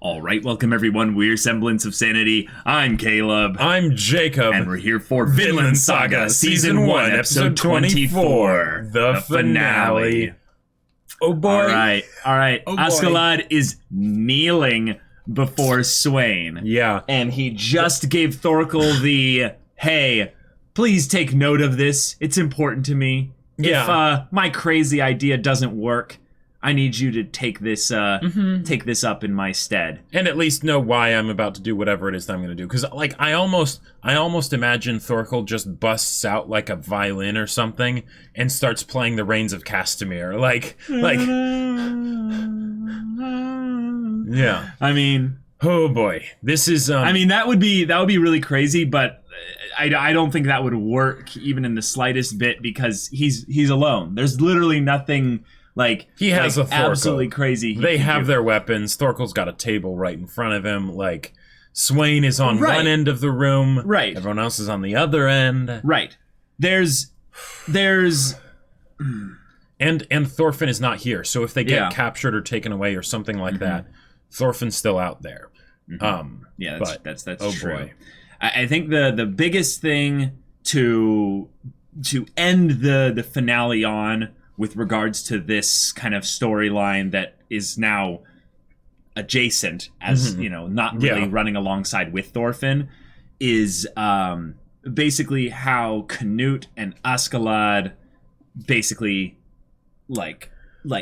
All right, welcome everyone. We're Semblance of Sanity. I'm Caleb. I'm Jacob. And we're here for Vinland Saga, Season 1, Episode 24, the finale. Oh boy. All right. Oh boy. Askeladd is kneeling before Swain. Yeah. And he just gave Thorkel the, hey, please take note of this. It's important to me. Yeah. If my crazy idea doesn't work, I need you to take this take this up in my stead. And at least know why I'm about to do whatever it is that I'm going to do. Because, like, I almost imagine Thorkel just busts out, like, a violin or something and starts playing the Rains of Castamere. Like, yeah. I mean... Oh, boy. This is, I mean, that would be really crazy, but I don't think that would work even in the slightest bit because he's alone. There's literally nothing... Like, he has a Thorkel. Absolutely crazy. They have their weapons. Thorkel's got a table right in front of him. Like, Swain is on one end of the room. Right. Everyone else is on the other end. Right. There's and Thorfinn is not here. So if they get captured or taken away or something like that, Thorfinn's still out there. Yeah, that's oh true. Boy. I think the biggest thing to end the finale on, with regards to this kind of storyline that is now adjacent, as you know, not really running alongside with Thorfinn, is basically how Canute and Askeladd basically like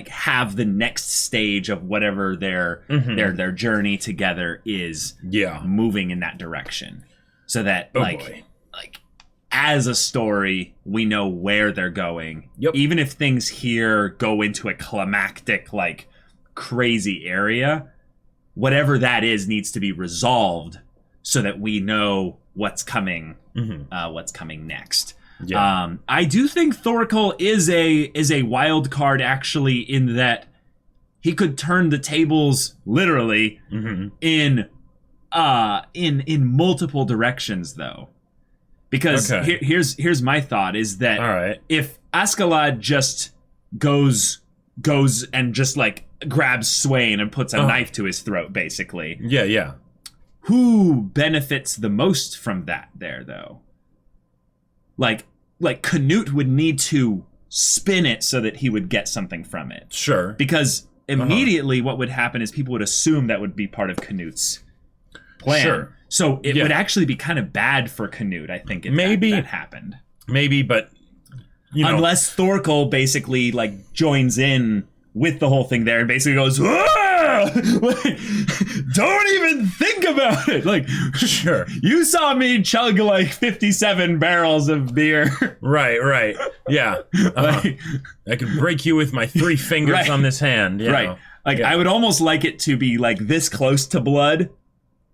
have the next stage of whatever their journey together is moving in that direction, so that as a story, we know where they're going. Yep. Even if things here go into a climactic, like, crazy area, whatever that is needs to be resolved so that we know what's coming next. Yeah. I do think Thorkel is a wild card, actually, in that he could turn the tables literally in multiple directions, though. Because here's my thought, is that if Askeladd just goes and just, like, grabs Swain and puts a knife to his throat, basically. Yeah. Who benefits the most from that there, though? Like Canute would need to spin it so that he would get something from it. Sure. Because immediately what would happen is people would assume that would be part of Canute's plan. Sure. So it would actually be kind of bad for Canute, I think, if that happened. Maybe, but unless Thorkel basically, like, joins in with the whole thing there and basically goes, like, don't even think about it. Like, sure, you saw me chug like 57 barrels of beer. Right. Yeah. Like, I could break you with my 3 fingers on this hand. Right. Like, I would almost like it to be like this close to blood.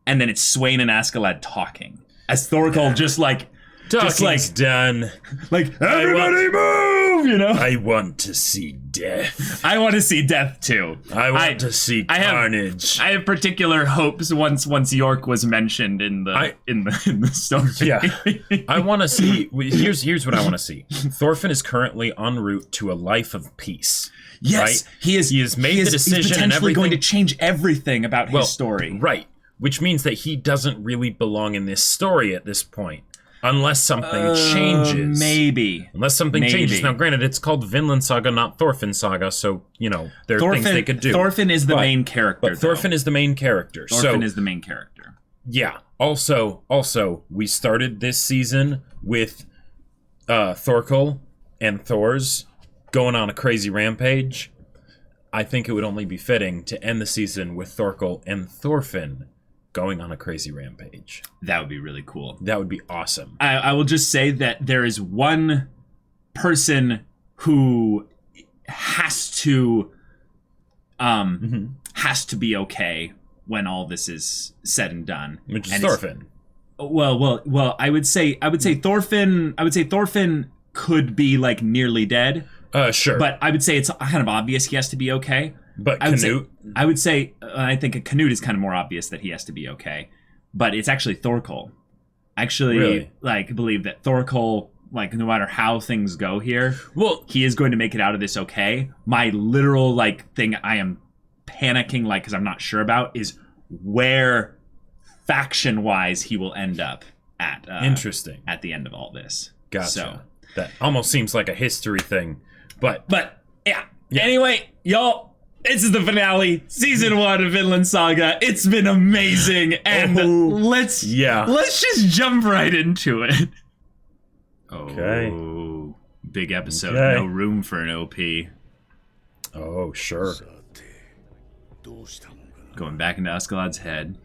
And then it's Swain and Askeladd talking. As Thorkel Talking's done. Like, everybody move, you know? I want to see death. I want to see death, too. I want to see carnage. I have particular hopes once York was mentioned in the story. Yeah. I want to see... Here's what I want to see. Thorfinn is currently en route to a life of peace. Yes, right? He has made the decision. He's potentially and everything. Going to change everything about his story. Right. Which means that he doesn't really belong in this story at this point. Unless something changes. Maybe. Unless something changes. Now, granted, it's called Vinland Saga, not Thorfinn Saga, so, there are things they could do. Thorfinn is the main character, But Thorfinn is the main character. Thorfinn is the main character. Yeah. Also, we started this season with Thorkel and Thors going on a crazy rampage. I think it would only be fitting to end the season with Thorkel and Thorfinn going on a crazy rampage. That would be really cool. That would be awesome. I will just say that there is one person who has to be okay when all this is said and done. Which is Thorfinn. Well, I would say Thorfinn could be, like, nearly dead. Sure. But I would say it's kind of obvious he has to be okay. But Canute? I would say I think Canute is kind of more obvious that he has to be okay. But it's actually Thorkel. Actually, believe that Thorkel, like, no matter how things go here, he is going to make it out of this okay. My literal, thing I am panicking, because I'm not sure about, is where faction-wise he will end up at. Interesting. At the end of all this. Gotcha. So, that almost seems like a history thing, but yeah. Anyway, y'all, this is the finale, season 1 of Vinland Saga. It's been amazing, and let's just jump right into it. Okay. Oh, big episode. Okay. No room for an OP. Oh, sure. Going back into Askeladd's head.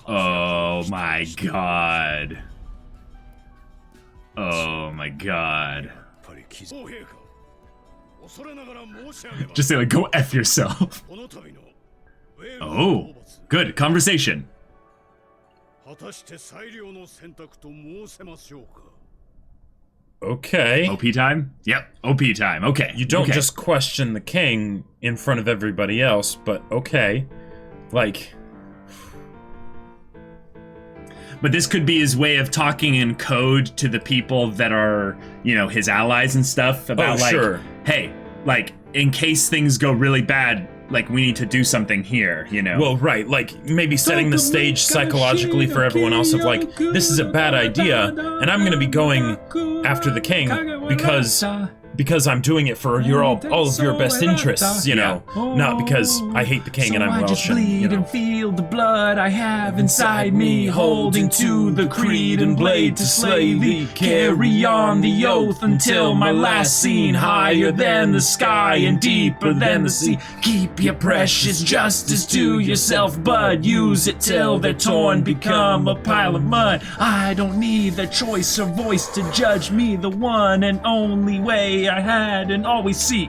Oh my god. Oh my god. Just say like, go F yourself. Oh, good conversation. Okay. OP time? Yep, OP time. Okay. You don't okay. just question the king in front of everybody else, but okay. Like... But this could be his way of talking in code to the people that are, you know, his allies and stuff about like, hey, like, in case things go really bad, like, we need to do something here, you know? Well, right, like, maybe setting the stage psychologically for everyone else of, like, this is a bad idea, and I'm gonna be going after the king because I'm doing it for all of your best interests, you know? Not because I hate the king and I'm Welsh. Just bleed and feel the blood I have inside me, holding to the creed and blade to slay thee. Carry on the oath until my last scene, higher than the sky and deeper than the sea. Keep your precious justice to yourself, bud. Use it till they're torn, become a pile of mud. I don't need their choice or voice to judge me, the one and only way I had and always seek.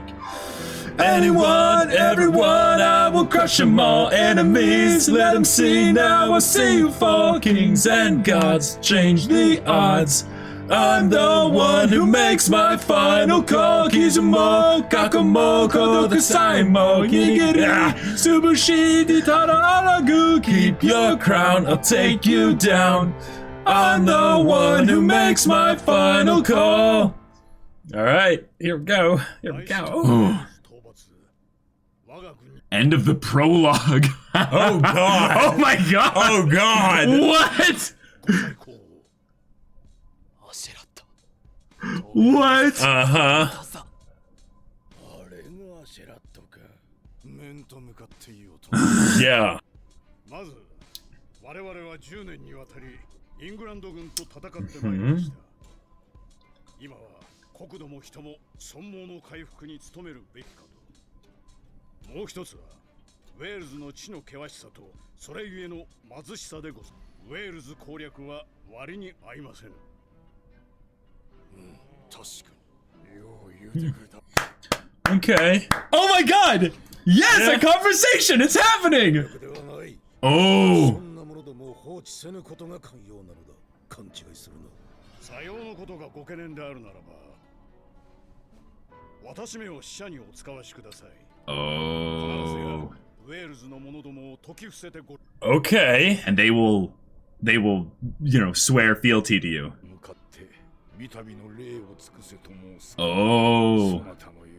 Anyone, everyone, I will crush them all. Enemies, let them see now. I see you fall. Kings and gods, change the odds. I'm the one who makes my final call. Kizumo, Kakumo, Kodoka Saimo, Yigiri, Subushi, Tara Aragu. Keep your crown, I'll take you down. I'm the one who makes my final call. Alright, here we go. Here we go. End of the prologue. Oh god. Oh my god. Oh god. What? What? Uh-huh. Yeah. 我々は10年にわたりイングランド軍と戦ってまいりました。今は国土も人も存亡の回復に努めるべきかと。もう一つはウェールズの地の険しさとそれゆえの貧しさでござる。ウェールズ攻略は割に合いません。確かに。よう言うてくれた。Okay. Oh my god! Yes, a conversation! It's happening! Oh! さようのことがご懸念であるならば私めを使者にお使わしください。 Oh. ウェールズの者どもを解き伏せてご Okay. And they will, you know, swear fealty to you. 向かって三度の礼を尽くせと申す。 Oh. そなたの言う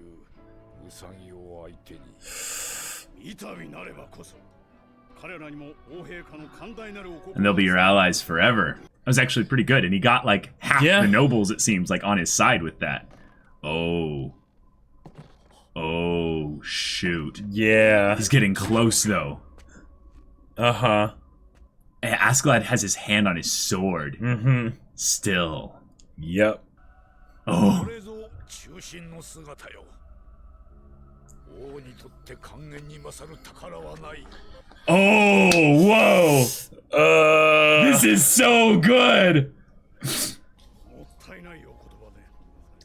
ウサギを相手に三度なればこそ And they'll be your allies forever. That was actually pretty good, and he got like half the nobles, it seems, like on his side with that. Oh. Oh, shoot. Yeah. He's getting close, though. Uh-huh. Askeladd has his hand on his sword. Mm-hmm. Still. Yep. Oh. Oh, whoa! This is so good!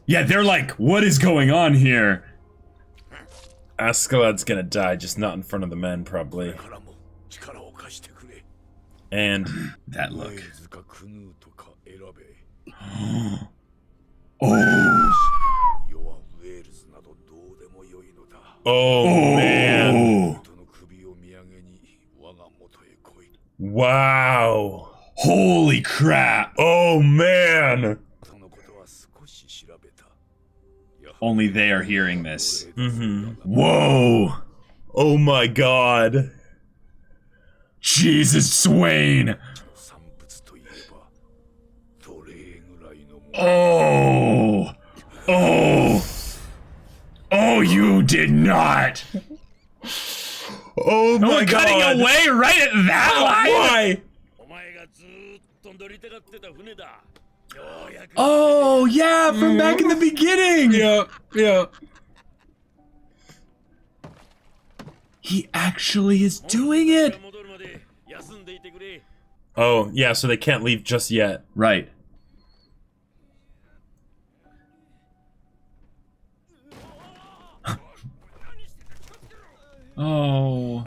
Yeah, they're like, what is going on here? Askeladd's gonna die, just not in front of the men, probably. And... that look. Oh! Oh, man! Wow! Holy crap! Oh, man! only they are hearing this. Mm-hmm. Whoa! Oh my god. Jesus, Swain! Oh! Oh! Oh, you did not! Oh my god. Cutting away right at that line? Why? Oh, yeah, from back in the beginning! Yeah, yeah. He actually is doing it! Oh, yeah, so they can't leave just yet. Right. Oh.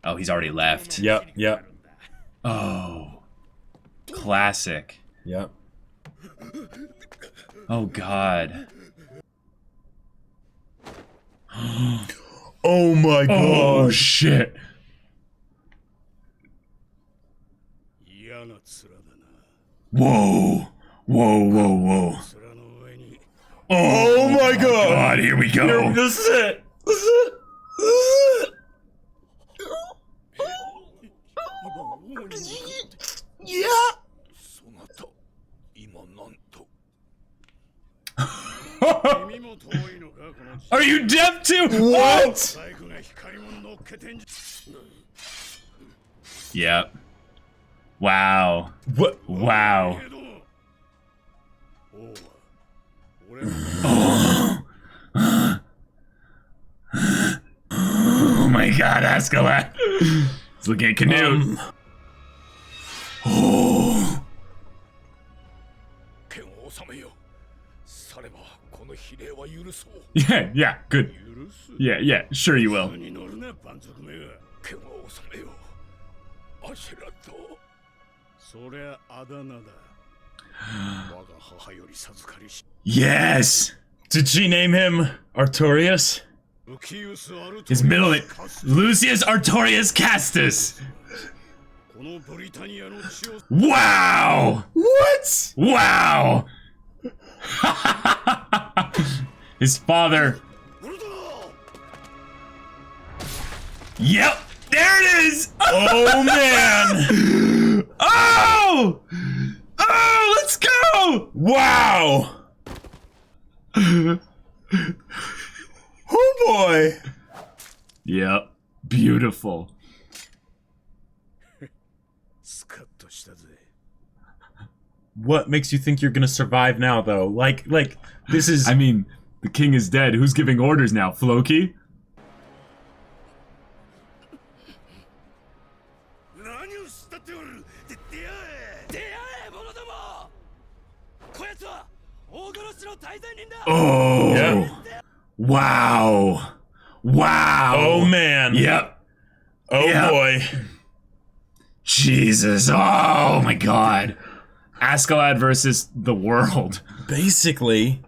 Oh, he's already left. Yep, yep, Oh. Classic. yep. Oh, God. Oh my Oh, shit. 嫌な面だな。 Whoa. Whoa, whoa, whoa. 面の上に Oh my god. God, here we go. This is it. This is it. Yeah. そなた今なんと君も遠いのかこの Are you deaf too? What? バイクが光も乗っけてんじ Yep. Wow. What? Wow. ゃけど王は俺の Oh my god, Askeladd. He's looking at Canute. Oh. 剣を収めよさればこの比例は許そう Yeah, yeah, good. 許す Yeah, yeah, sure you will. に乗るなパンツクめが剣を収めよアシェラットそりゃあだ名だ我が母より授かりし Yes! Did she name him Artorias? ウキウスアルト His middle name, Lucius Artorius Castus. このブリタニアの血を Wow! What? Wow! His father. ブルトナ Yep! There it is! Oh man! Oh! Oh, let's go! Wow! Oh boy! Yep. Beautiful. スカッとしたぜ What makes you think you're gonna survive now, though? Like, this is. I mean, the king is dead. Who's giving orders now? Floki? 何をしたっておる出会え出会え者どもこやつは大殺しの大罪人だ Oh! Yeah. Wow! Wow! Oh man! Yep. Oh Yeah. boy! Jesus. Oh my god. Askeladd versus the world. Basically.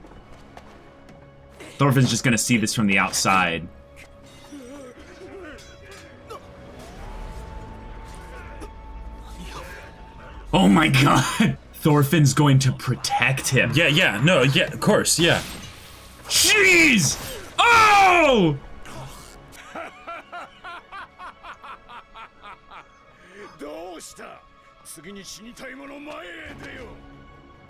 Thorfinn's just gonna see this from the outside. Oh my god. Thorfinn's going to protect him. Yeah, yeah, no, yeah, of course, yeah. Jeez! Oh! どうした次に死にたい者前へ出よ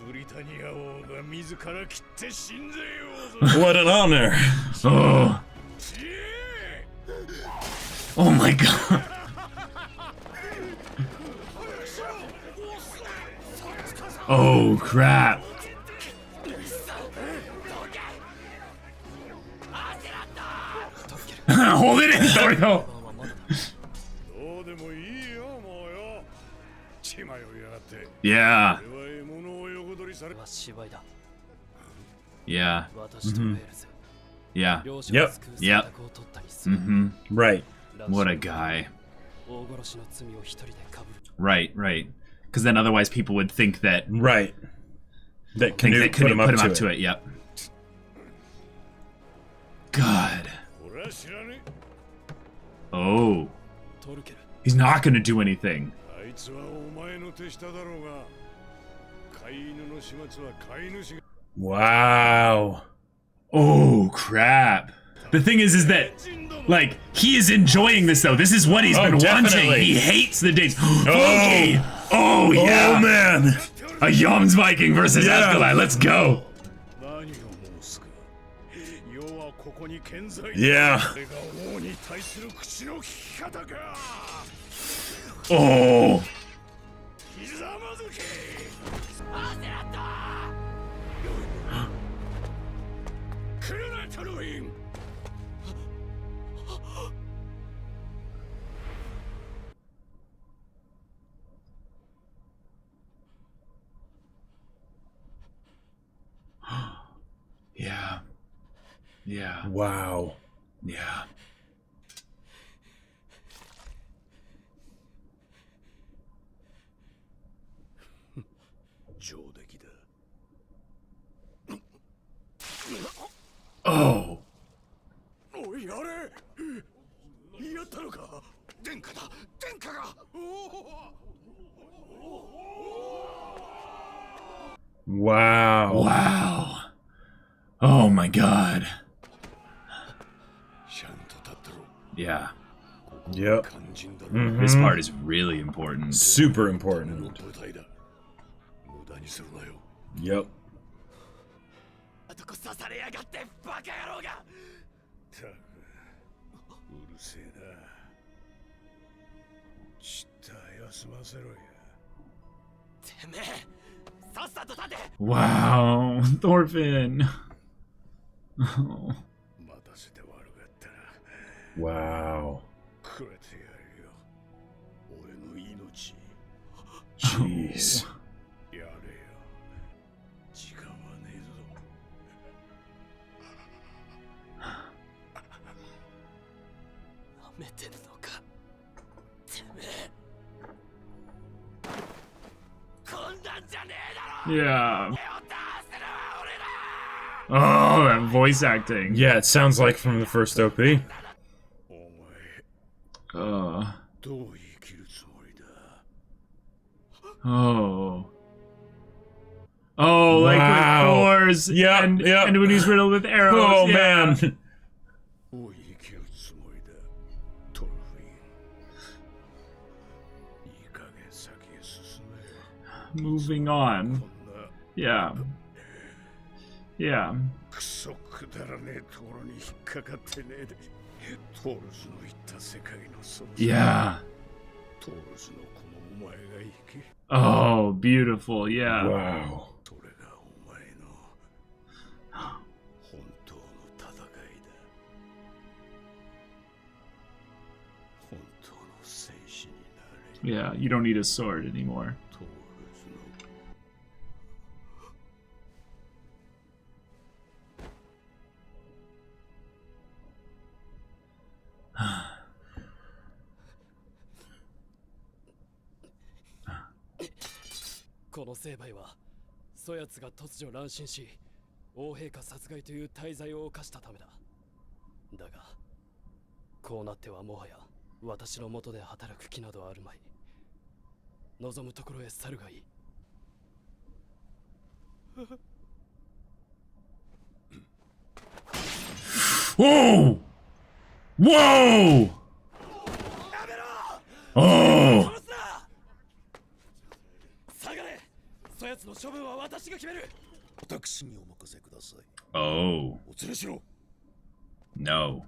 ブリタニア王が自ら切って死んでようぞ What an honor! Oh. 死え Oh my god. Oh crap. Hold it in, Thorko. どうでもいいよもうよ血迷いやがって Yeah. 俺は獲物を横取りされ Yeah. Yeah. Yep. Yep. Mm-hmm. Right. What a guy. Right, right. Because then otherwise people would think that Right. That think Canute they put couldn't him up put him to up to it. it. Yep. God. 俺は知らね Oh. He's not gonna do anything. えあいつはお前の手下だろうが飼い犬の始末は飼い主が Wow. Oh, crap. The thing is that, like, he is enjoying this, though. This is what he's been definitely. wanting. He hates the dates. Floki! Oh, yeah. Oh, man. A Yom's Viking versus Yeah. Askeladd. Let's go. Yeah. Oh. Yeah. Yeah. Wow. Yeah. Oh. Wow. Wow. Oh my god. Yeah. Yep. This part is really important. Super important. Yep. Wow. Thorfinn. Oh. Wow. Jeez. Yeah. Oh, that voice acting. Yeah, it sounds like from the first OP. Oh. Oh, like Wow. with Thor's Yep, and, yep. and when he's riddled with arrows. Oh, yeah. man. Moving on. Yeah. Yeah. Yeah. Oh, beautiful. Yeah. Wow. Yeah, you don't need a sword anymore. Whoa! Whoa! Oh! Oh. No.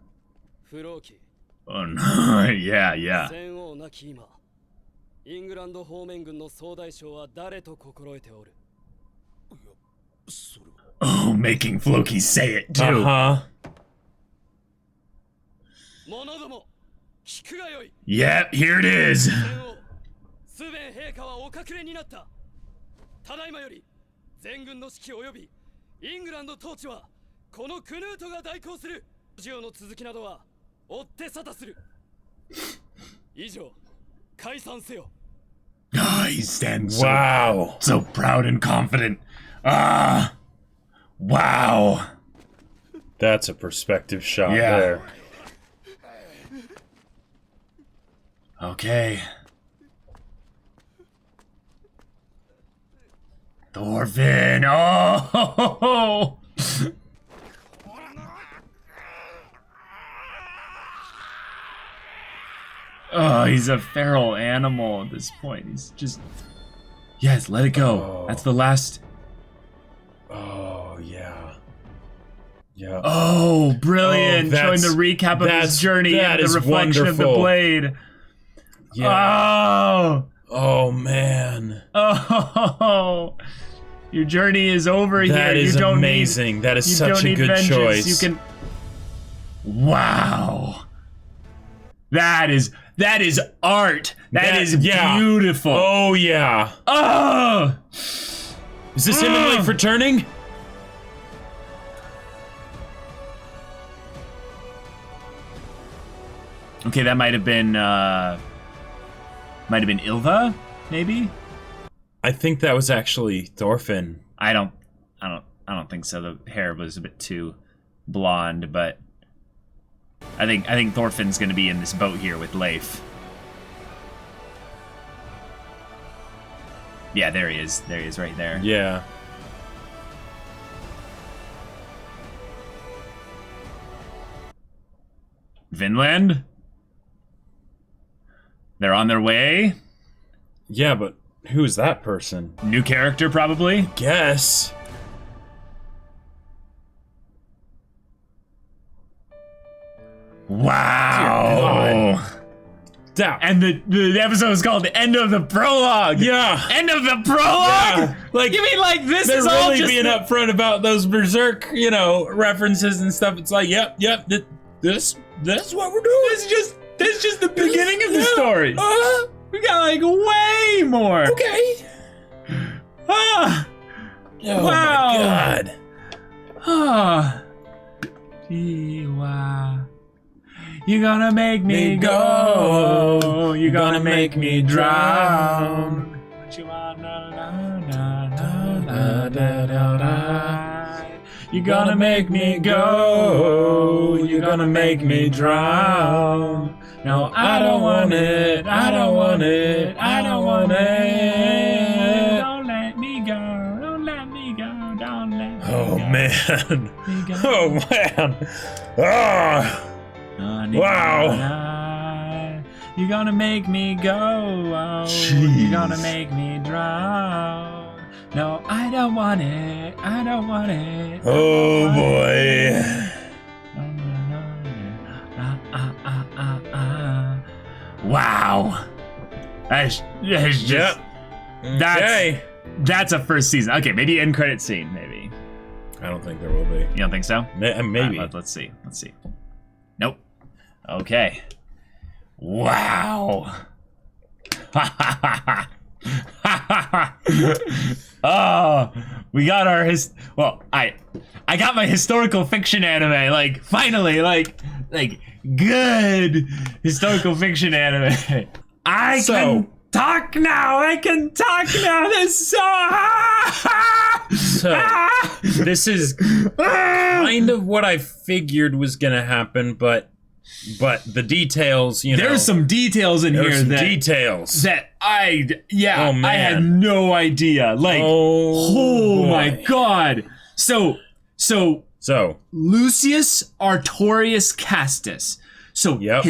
Oh no. Yeah, yeah. 戦王なき今、イングランド方面軍の総大将は誰と心得ておる。 Oh, making Floki say it too. Uh-huh. 者ども、聞くがよい。 Yep, here it is. 戦王、スヴェン陛下はお隠れになった。ただいまより、全軍の指揮及びイングランド統治はこのクヌートが代行する。ジオの続きなどは追って沙汰する。以上、解散せよ。 Ah, he stands so, Wow. so proud and confident. Ah. Wow. That's a perspective shot Yeah. there. Okay. Thorfinn! Oh! Oh, he's a feral animal at this point. He's just... Yes, let it go. Oh. That's the last... Oh, yeah. Yeah. Oh, brilliant. Oh, Showing the recap of his journey and the reflection of the blade. Yeah. Oh! Oh, man. Oh! Your journey is over here. That is you don't amazing. Need, that is you such don't a need good vengeance. choice. You can... Wow. That is art. That is beautiful. Oh, yeah. Oh! Is this imminently for turning? Okay, that might have been Ilva, maybe? I think that was actually Thorfinn. I don't think so. The hair was a bit too blonde, but I think Thorfinn's gonna be in this boat here with Leif. Yeah, there he is. There he is right there. Yeah. Vinland? They're on their way? Yeah, but who is that person? New character, probably? Guess. Wow! That. And the episode is called "The End of the Prologue." Yeah. End of the prologue. Yeah. Like, you mean like this they're is all really just being upfront about those berserk, references and stuff. It's like, yep. This is what we're doing. This is just the beginning of the story. We got like way more. Okay. Ah. Oh Wow. my god. Ah. Wow. You're gonna make me go. You're gonna make me drown. What you want? You're gonna make me go. You're gonna make me drown. No, I don't want it. I don't want it. I don't want it. Don't let me go. Don't let me go. Don't let me go. Oh man. Oh man. Ah. Wow. You're gonna make me go. Jeez. You're gonna make me drown. No, I don't want it. I don't want it. Oh boy. Wow. That's just. Yep. Okay. That's a first season. Okay, maybe end credit scene. Maybe. I don't think there will be. You don't think so? Maybe. Let's see. Let's see. Nope. Okay. Wow. Oh, we got our I got my historical fiction anime, like, finally, like good historical fiction anime. I can talk now. This is So, this is kind of what I figured was gonna happen, but the details, there's some details in here details that I man. had no idea. Like, oh my god. So Lucius Artorius Castus. So Yep.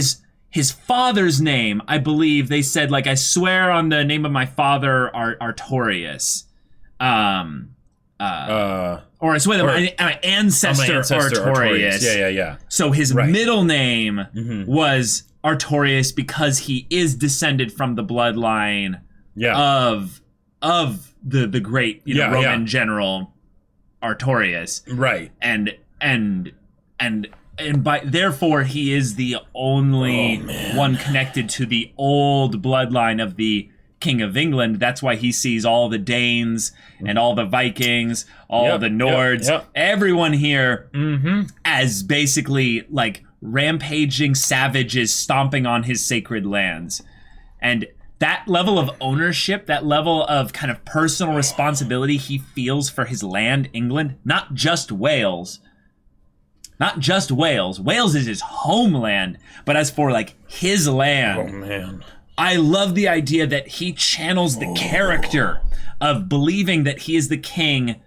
his father's name, I believe they said, like, I swear on the name of my father, Artorius. Or I swear my ancestor Artorius. Yeah. So his Right. middle name was Artorius because he is descended from the bloodline of the great Roman general Artorius. Right. And by therefore he is the only one connected to the old bloodline of the King of England. That's why he sees all the Danes and all the Vikings, all the Nords, everyone here as basically like rampaging savages stomping on his sacred lands. And that level of ownership, that level of kind of personal responsibility he feels for his land, England, not just Wales. Not just Wales. Wales is his homeland, but as for like his land. Oh man. I love the idea that he channels the character of believing that he is the king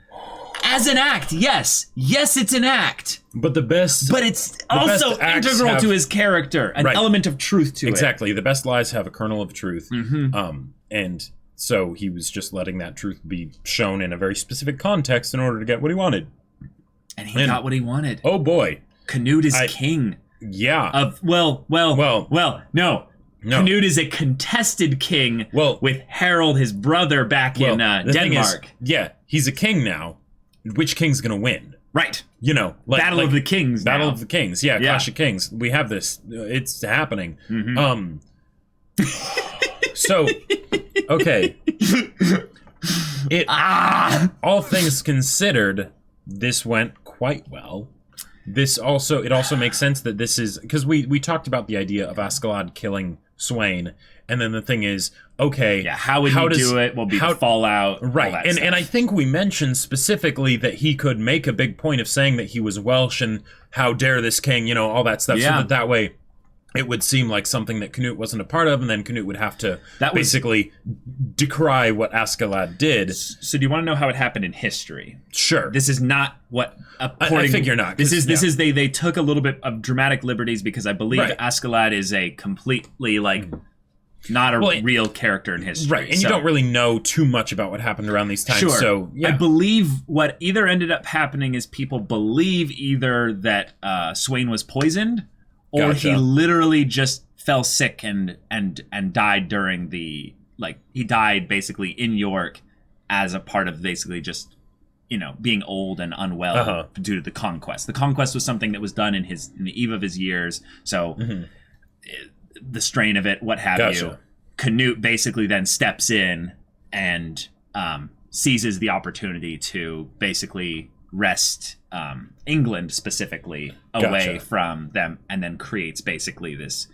as an act. Yes, it's an act. But it's also integral to his character, an element of truth to it. Exactly. The best lies have a kernel of truth. And so he was just letting that truth be shown in a very specific context in order to get what he wanted. And he got what he wanted. Oh boy. Canute is king. Yeah. No. Canute is a contested king with Harold, his brother, back in Denmark. He's a king now. Which king's gonna win? Right. You know, Battle of the Kings. Battle of the Kings. Yeah, Clash of Kings. We have this. It's happening. So, okay. All things considered, this went quite well. It also makes sense that this is because we talked about the idea of Askeladd killing Swain, and then the thing is, okay, how would he do it? Will be the fallout, right? And I think we mentioned specifically that he could make a big point of saying that he was Welsh and how dare this king, you know, all that stuff. So that way, it would seem like something that Canute wasn't a part of, and then Canute would have to basically decry what Askeladd did. So do you want to know how it happened in history? Sure. This is not what. I figure not. This is they took a little bit of dramatic liberties because I believe Askeladd is a completely not a real character in history. Right, and you don't really know too much about what happened around these times. Sure. So I believe what either ended up happening is people believe either that Swain was poisoned, or he literally just fell sick and died during the he died basically in York as a part of basically just being old and unwell due to the conquest. The conquest was something that was done in the eve of his years. So the strain of it, what have you. Canute basically then steps in and seizes the opportunity to basically wrest England specifically away from them, and then creates basically this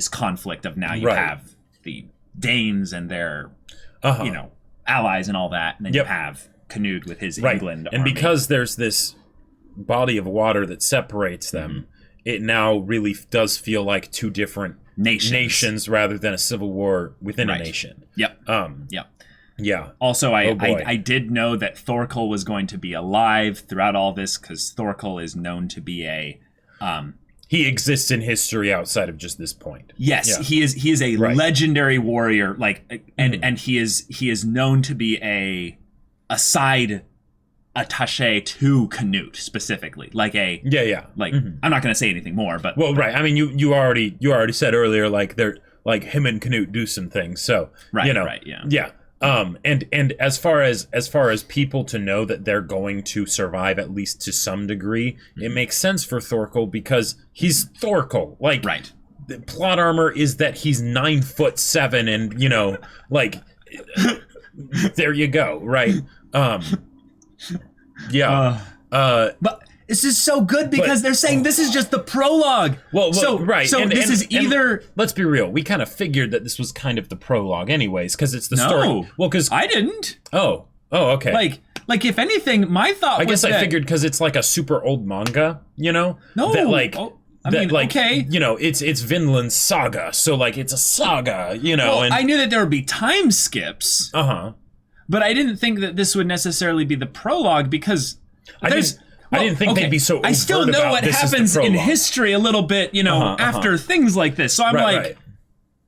conflict of now you have the Danes and their allies and all that, and then you have Canute with his England and army. Because there's this body of water that separates them, it now really does feel like two different nations rather than a civil war within a nation. Yeah. Also, I did know that Thorkel was going to be alive throughout all this, because Thorkel is known to be a he exists in history outside of just this point. Yes, he is a legendary warrior, and he is known to be a side attaché to Canute specifically, I'm not going to say anything more, but I mean you already said earlier they're him and Canute do some things, so and as far as people to know that they're going to survive at least to some degree, it makes sense for Thorkel because he's Thorkel. The plot armor is that he's 9'7" and there you go, right? But this is so good because they're saying this is just the prologue. Let's be real. We kind of figured that this was kind of the prologue, anyways, because it's the story. Well, because I didn't. Oh, okay. If anything, my thought. I guess I figured because it's like a super old manga, No. Okay. It's Vinland Saga, so it's a saga, Well, I knew that there would be time skips. But I didn't think that this would necessarily be the prologue because I didn't think they'd be so overt. I still know what happens in history a little bit, after things like this. So I'm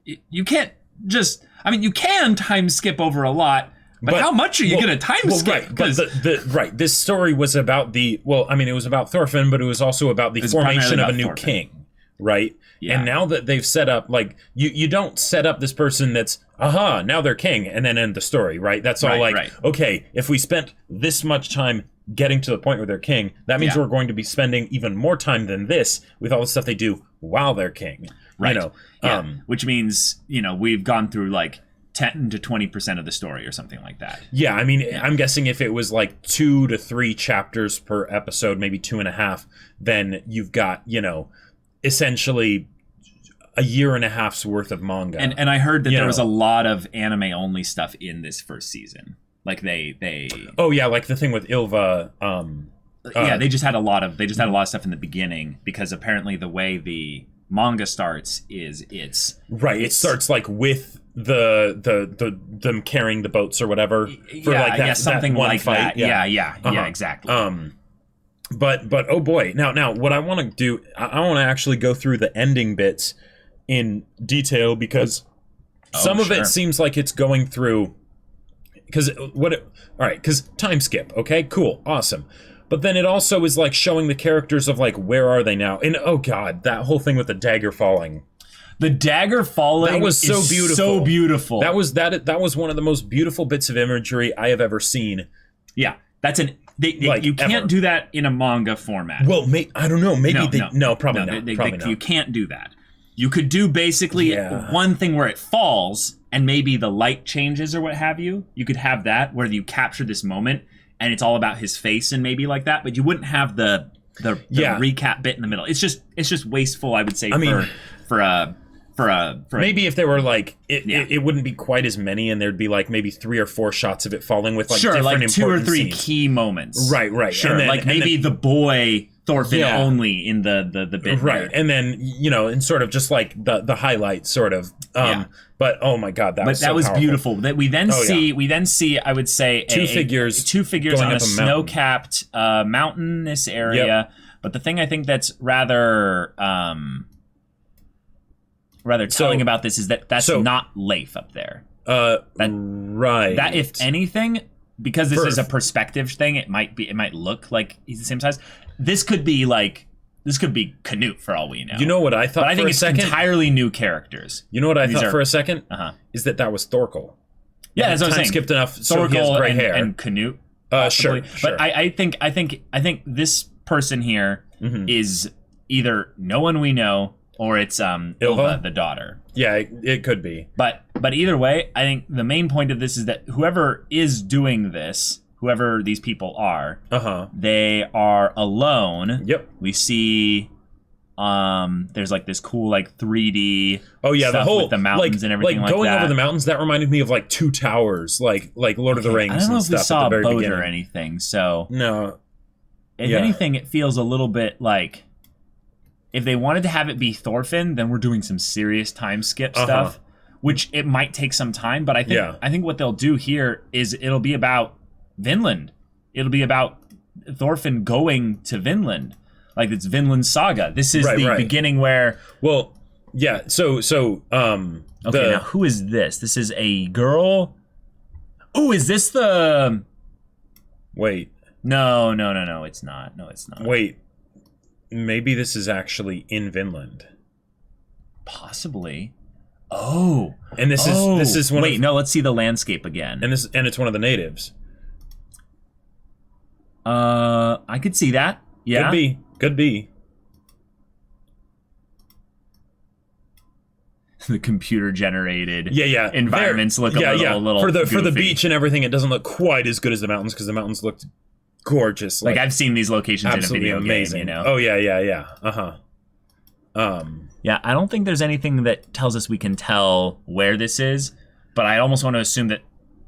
you can't just. I mean, you can time skip over a lot, but how much are you going to time skip? Right, this story was about it was about Thorfinn, but it was also about the formation of a new king, right? Yeah. And now that they've set up, you don't set up this person that's, now they're king, and then end the story, right? That's all okay, if we spent this much time getting to the point where they're king, that means we're going to be spending even more time than this with all the stuff they do while they're king. Right. Which means, we've gone through 10 to 20% of the story or something like that. Yeah, I mean, I'm guessing if it was 2 to 3 chapters per episode, maybe 2.5, then you've got, essentially a year and a half's worth of manga. And I heard that there was a lot of anime only stuff in this first season. They the thing with Ylva. They just had a lot of stuff in the beginning because apparently the way the manga starts is it's It starts like with the them carrying the boats or whatever for like that, something that one like fight. that. Yeah, exactly. But oh boy, now what I want to do, I want to actually go through the ending bits in detail because some of it seems like it's going through because time skip. Okay, cool, awesome. But then it also is like showing the characters of like where are they now? And oh god, that whole thing with the dagger falling. The dagger falling, that was so beautiful. So beautiful. That was one of the most beautiful bits of imagery I have ever seen. Yeah, that's you can't do that in a manga format. Well, I don't know. Maybe probably not. You can't do that. You could do basically one thing where it falls and maybe the light changes or what have you. You could have that where you capture this moment and it's all about his face and maybe like that, but you wouldn't have the recap bit in the middle. It's just wasteful, I would say. For maybe if there were like it wouldn't be quite as many, and there'd be like maybe 3 or 4 shots of it falling with like different like 2 or 3 scenes. Key moments. Right. Sure, like maybe the boy Thorfinn only in the bit. Right, and then and sort of just like the highlight sort of. But oh my god, that was powerful. Beautiful. That we then see I would say two figures on a snow-capped mountainous area. Yep. But the thing I think that's rather telling about this is that's not Leif up there. Right. That if anything, because this is a perspective thing, it might look like he's the same size. This could be Canute for all we know. You know what I thought? But I think it's entirely new characters. You know what I thought for a second? Is that was Thorkel. Yeah, that's what I'm saying. Skipped enough, so he has gray hair. And Canute. Sure. But I think this person here is either no one we know or it's Ilva, the daughter. Yeah, it could be. But either way, I think the main point of this is that whoever is doing this, whoever these people are, they are alone. Yep. We see there's like this cool like 3D stuff the whole with the mountains and everything like going that. over the mountains, that reminded me of like 2 towers, like Lord of the Rings. I don't know and if we stuff saw at the a very boat beginning. or anything, so no. If anything, it feels a little bit like if they wanted to have it be Thorfinn, then we're doing some serious time skip stuff, which it might take some time. But I think what they'll do here is it'll be about Vinland. It'll be about Thorfinn going to Vinland, like it's Vinland Saga. This is the beginning where. Well, yeah. So okay, now who is this? This is a girl. Oh, is this the? Wait. No, it's not. No, it's not. Wait. Maybe this is actually in Vinland. Possibly. Oh. And this is one. Wait, no. Let's see the landscape again. And it's one of the natives. I could see that. Yeah. Could be. The computer generated environments look a little for the goofy. beach and everything. It doesn't look quite as good as the mountains because the mountains looked gorgeous. Like I've seen these locations in a video amazing. game, you know. Oh yeah. Yeah, I don't think there's anything that tells us we can tell where this is, but I almost want to assume that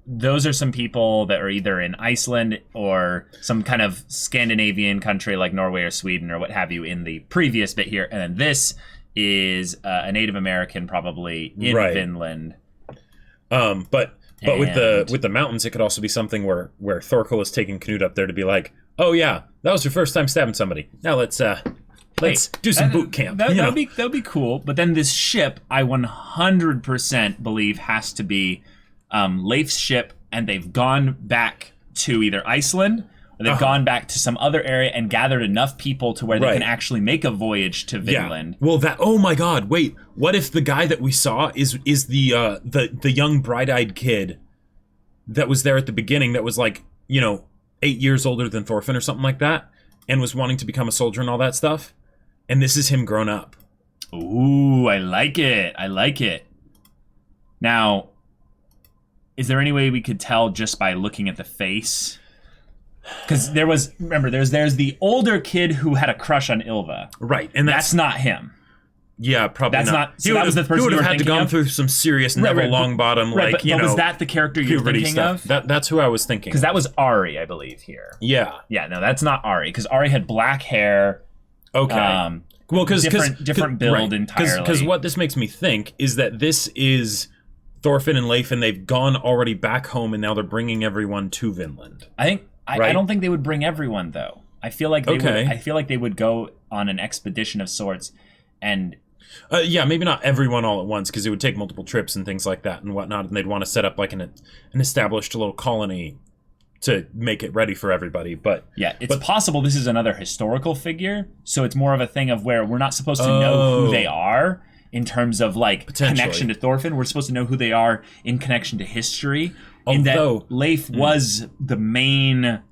those are some people that are either in Iceland or some kind of Scandinavian country like Norway or Sweden or what have you in the previous bit here, and then this is a Native American probably in Finland. But with the mountains, it could also be something where Thorkel is taking Canute up there to be like, oh yeah, that was your first time stabbing somebody. Now let's do some boot camp. That'd be cool. But then this ship, I 100% believe has to be Leif's ship, and they've gone back to either Iceland or they've gone back to some other area and gathered enough people to where they can actually make a voyage to Vinland. Yeah. Well, oh my God! Wait, what if the guy that we saw is the young bright-eyed kid that was there at the beginning that was like 8 years older than Thorfinn or something like that, and was wanting to become a soldier and all that stuff, and this is him grown up. Ooh, I like it. Now, is there any way we could tell just by looking at the face? Because there's the older kid who had a crush on Ilva. Right, and that's not him. Yeah, probably that's not. So that was the person he would you were have had to thinking go of? through some serious Neville Longbottom, but was that the character you're thinking stuff. of? That's who I was thinking. Because that was Ari, I believe, here. Yeah. Yeah, no, that's not Ari. Because Ari had black hair. Okay. Well, because different build entirely. Because what this makes me think is that this is Thorfinn and Leif, and they've gone already back home, and now they're bringing everyone to Vinland. I don't think they would bring everyone though. I feel like they would go on an expedition of sorts, and yeah, maybe not everyone all at once, because it would take multiple trips and things like that and whatnot, and they'd want to set up like an established little colony to make it ready for everybody. But yeah, it's possible this is another historical figure, so it's more of a thing of where we're not supposed to know who they are in terms of like connection to Thorfinn. We're supposed to know who they are in connection to history. Although that Leif was the main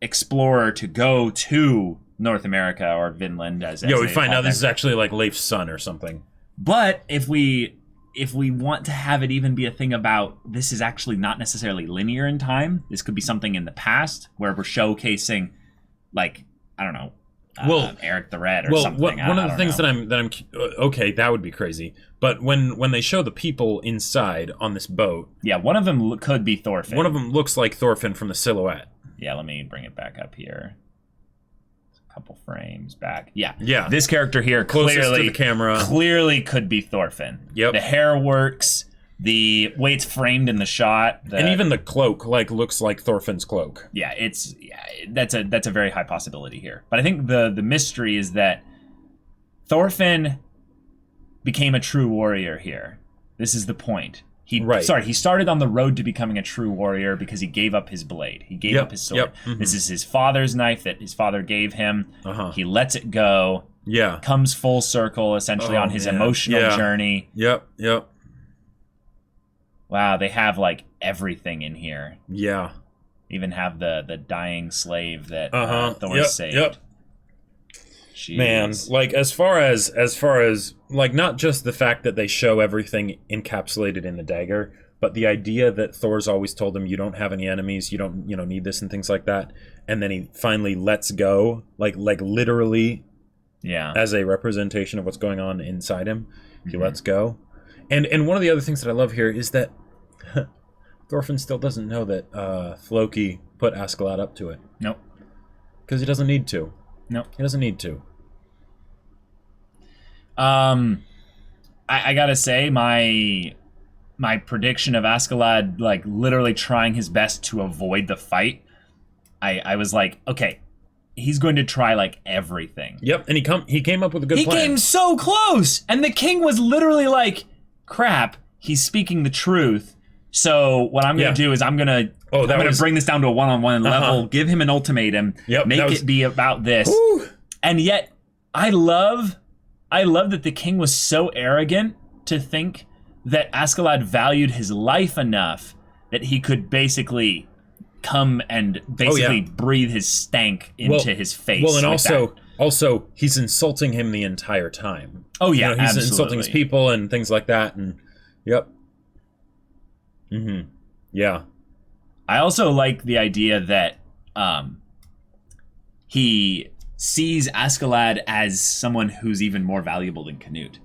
explorer to go to North America or Vinland, as we find out this is actually like Leif's son or something. But if we want to have it even be a thing about this is actually not necessarily linear in time, this could be something in the past where we're showcasing, like, I don't know, Eric the Red or something. One of the things that I'm okay, that would be crazy. But when they show the people inside on this boat, yeah, one of them could be Thorfinn. One of them looks like Thorfinn from the silhouette. Yeah, let me bring it back up here. A couple frames back. Yeah. This character here closest to the camera clearly could be Thorfinn. Yep. The hair works. The way it's framed in the shot, and even the cloak looks like Thorfinn's cloak. Yeah, that's a very high possibility here. But I think the mystery is that Thorfinn became a true warrior here. This is the point. He started on the road to becoming a true warrior because he gave up his blade. He gave up his sword. Yep. Mm-hmm. This is his father's knife that his father gave him. He lets it go. Yeah. Comes full circle essentially on his emotional journey. Yep. Wow, they have like everything in here. Yeah. Even have the dying slave that Thor saved. Yep. Jeez. Man, like as far as like not just the fact that they show everything encapsulated in the dagger, but the idea that Thor's always told him you don't have any enemies, you don't need this and things like that, and then he finally lets go, like literally, as a representation of what's going on inside him. He lets go, and one of the other things that I love here is that Thorfinn still doesn't know that Floki put Askeladd up to it. Nope, because he doesn't need to. No, he doesn't need to. I gotta say, my prediction of Askeladd, like literally trying his best to avoid the fight, I was like, okay, he's going to try like everything. Yep, and he came up with a good plan. He came so close, and the king was literally like, crap, he's speaking the truth. So what I'm gonna do is I'm gonna bring this down to a one-on-one level, give him an ultimatum, make it be about this. Woo. And yet, I love that the king was so arrogant to think that Askeladd valued his life enough that he could basically come and breathe his stank into his face. Well, and also he's insulting him the entire time. Oh yeah, he's absolutely. insulting his people and things like that. And yeah. I also like the idea that he sees Askeladd as someone who's even more valuable than Canute.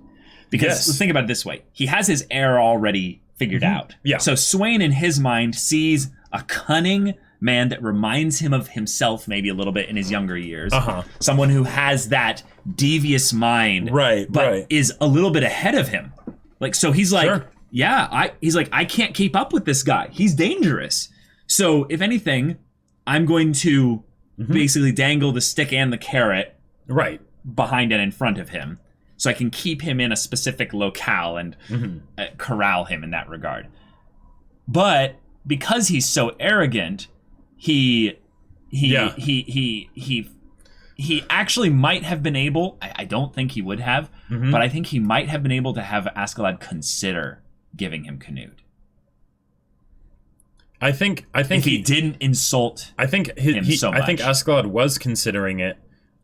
Because let's think about it this way. He has his heir already figured out. Yeah. So Swain, in his mind, sees a cunning man that reminds him of himself maybe a little bit in his younger years. Someone who has that devious mind, but is a little bit ahead of him. Like, so he's like, I can't keep up with this guy. He's dangerous. So if anything, I'm going to basically dangle the stick and the carrot behind and in front of him, so I can keep him in a specific locale and corral him in that regard. But because he's so arrogant, he actually might have been able. I don't think he would have, but I think he might have been able to have Askeladd consider giving him Canute. I think if he didn't insult. I think him so much. I think Askeladd was considering it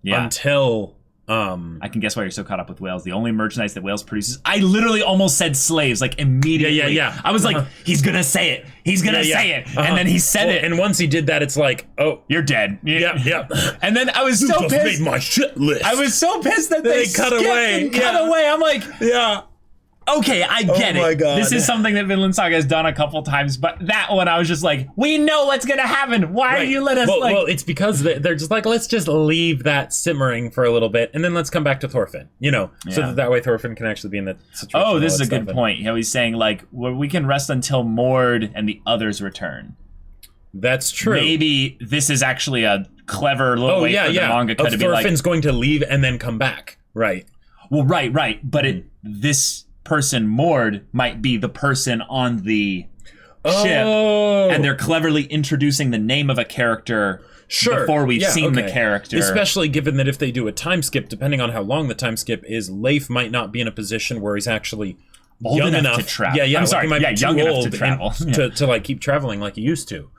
until. I can guess why you're so caught up with Wales. The only merchandise that Wales produces. I literally almost said slaves, like immediately. Yeah. I was like, he's gonna say it. He's gonna say it. And then he said it. And once he did that, it's like, oh, you're dead. Yeah. And then I was so pissed. Made my shit list. I was so pissed that they cut away. Cut away. I'm like, Okay, I get it. my God. This is something that Vinland Saga has done a couple times, but that one I was just like, we know what's gonna happen. Why do you let us well, it's because they're just like, let's just leave that simmering for a little bit, and then let's come back to Thorfinn, so that way Thorfinn can actually be in that situation. Oh, this is a good point. He's saying, like, well, we can rest until Mord and the others return. That's true. Maybe this is actually a clever little way for the mangaka to be like... Thorfinn's going to leave and then come back. Right. Well, right. But this person, Mord, might be the person on the ship, and they're cleverly introducing the name of a character before we've seen the character. Especially given that if they do a time skip, depending on how long the time skip is, Leif might not be in a position where he's actually young enough to travel. I'm sorry. He might be young enough to travel. to like keep traveling like he used to.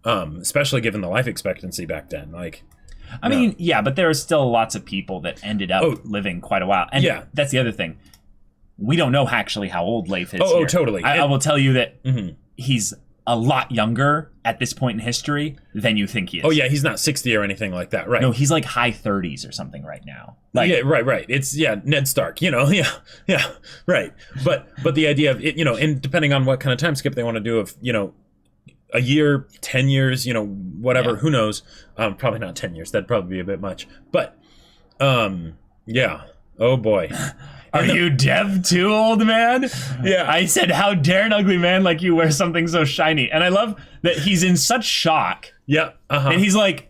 Especially given the life expectancy back then. Like, I mean, but there are still lots of people that ended up living quite a while. And that's the other thing. We don't know actually how old Leif is. Oh, totally. I will tell you that he's a lot younger at this point in history than you think he is. Oh, yeah, he's not 60 or anything like that, right? No, he's like high 30s or something right now. Like, yeah, right. It's, Ned Stark, right. But the idea of, it, and depending on what kind of time skip they want to do of, a year, 10 years, whatever, who knows? Probably not 10 years. That'd probably be a bit much. But, oh boy. Are you Dev too, old man? Yeah. I said, how dare an ugly man like you wear something so shiny? And I love that he's in such shock. Yeah. And he's like,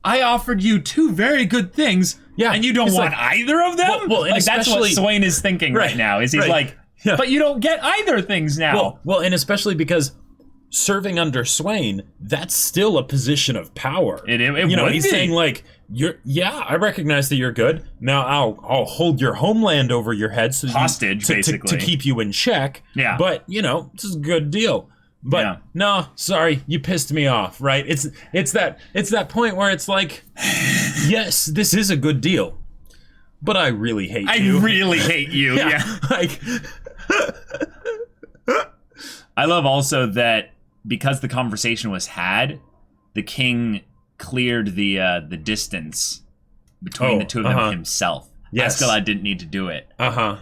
I offered you two very good things, and you don't want either of them? Well, and like, that's what Swain is thinking right now, is he's like, but you don't get either things now. Well, and especially because serving under Swain, that's still a position of power. He's saying like, I recognize that you're good. Now I'll hold your homeland over your head, so hostage, basically, to keep you in check. Yeah. But this is a good deal. But no, sorry, you pissed me off. Right? It's that point where it's like, yes, this is a good deal, but I really hate you. I really hate you. Yeah. Like, I love also that because the conversation was had, the king cleared the distance between the two of them himself. Yes. Askeladd didn't need to do it.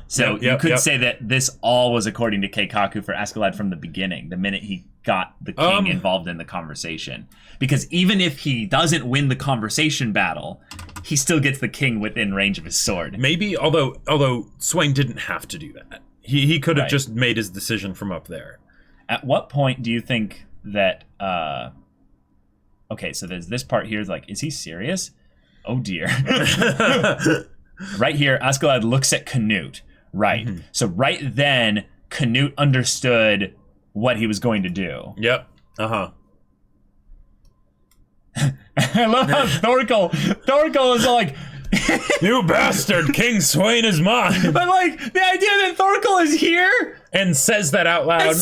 So you could say that this all was according to Keikaku for Askeladd from the beginning, the minute he got the king involved in the conversation. Because even if he doesn't win the conversation battle, he still gets the king within range of his sword. Maybe, although Swain didn't have to do that. He could have just made his decision from up there. At what point do you think that okay, so there's this part here, like, is he serious? Oh dear. Right here, Askeladd looks at Canute. Right. So right then, Canute understood what he was going to do. Yep. I love how Thorkel is like, you bastard, King Swain is mine. But like, the idea that Thorkel is here and says that out loud.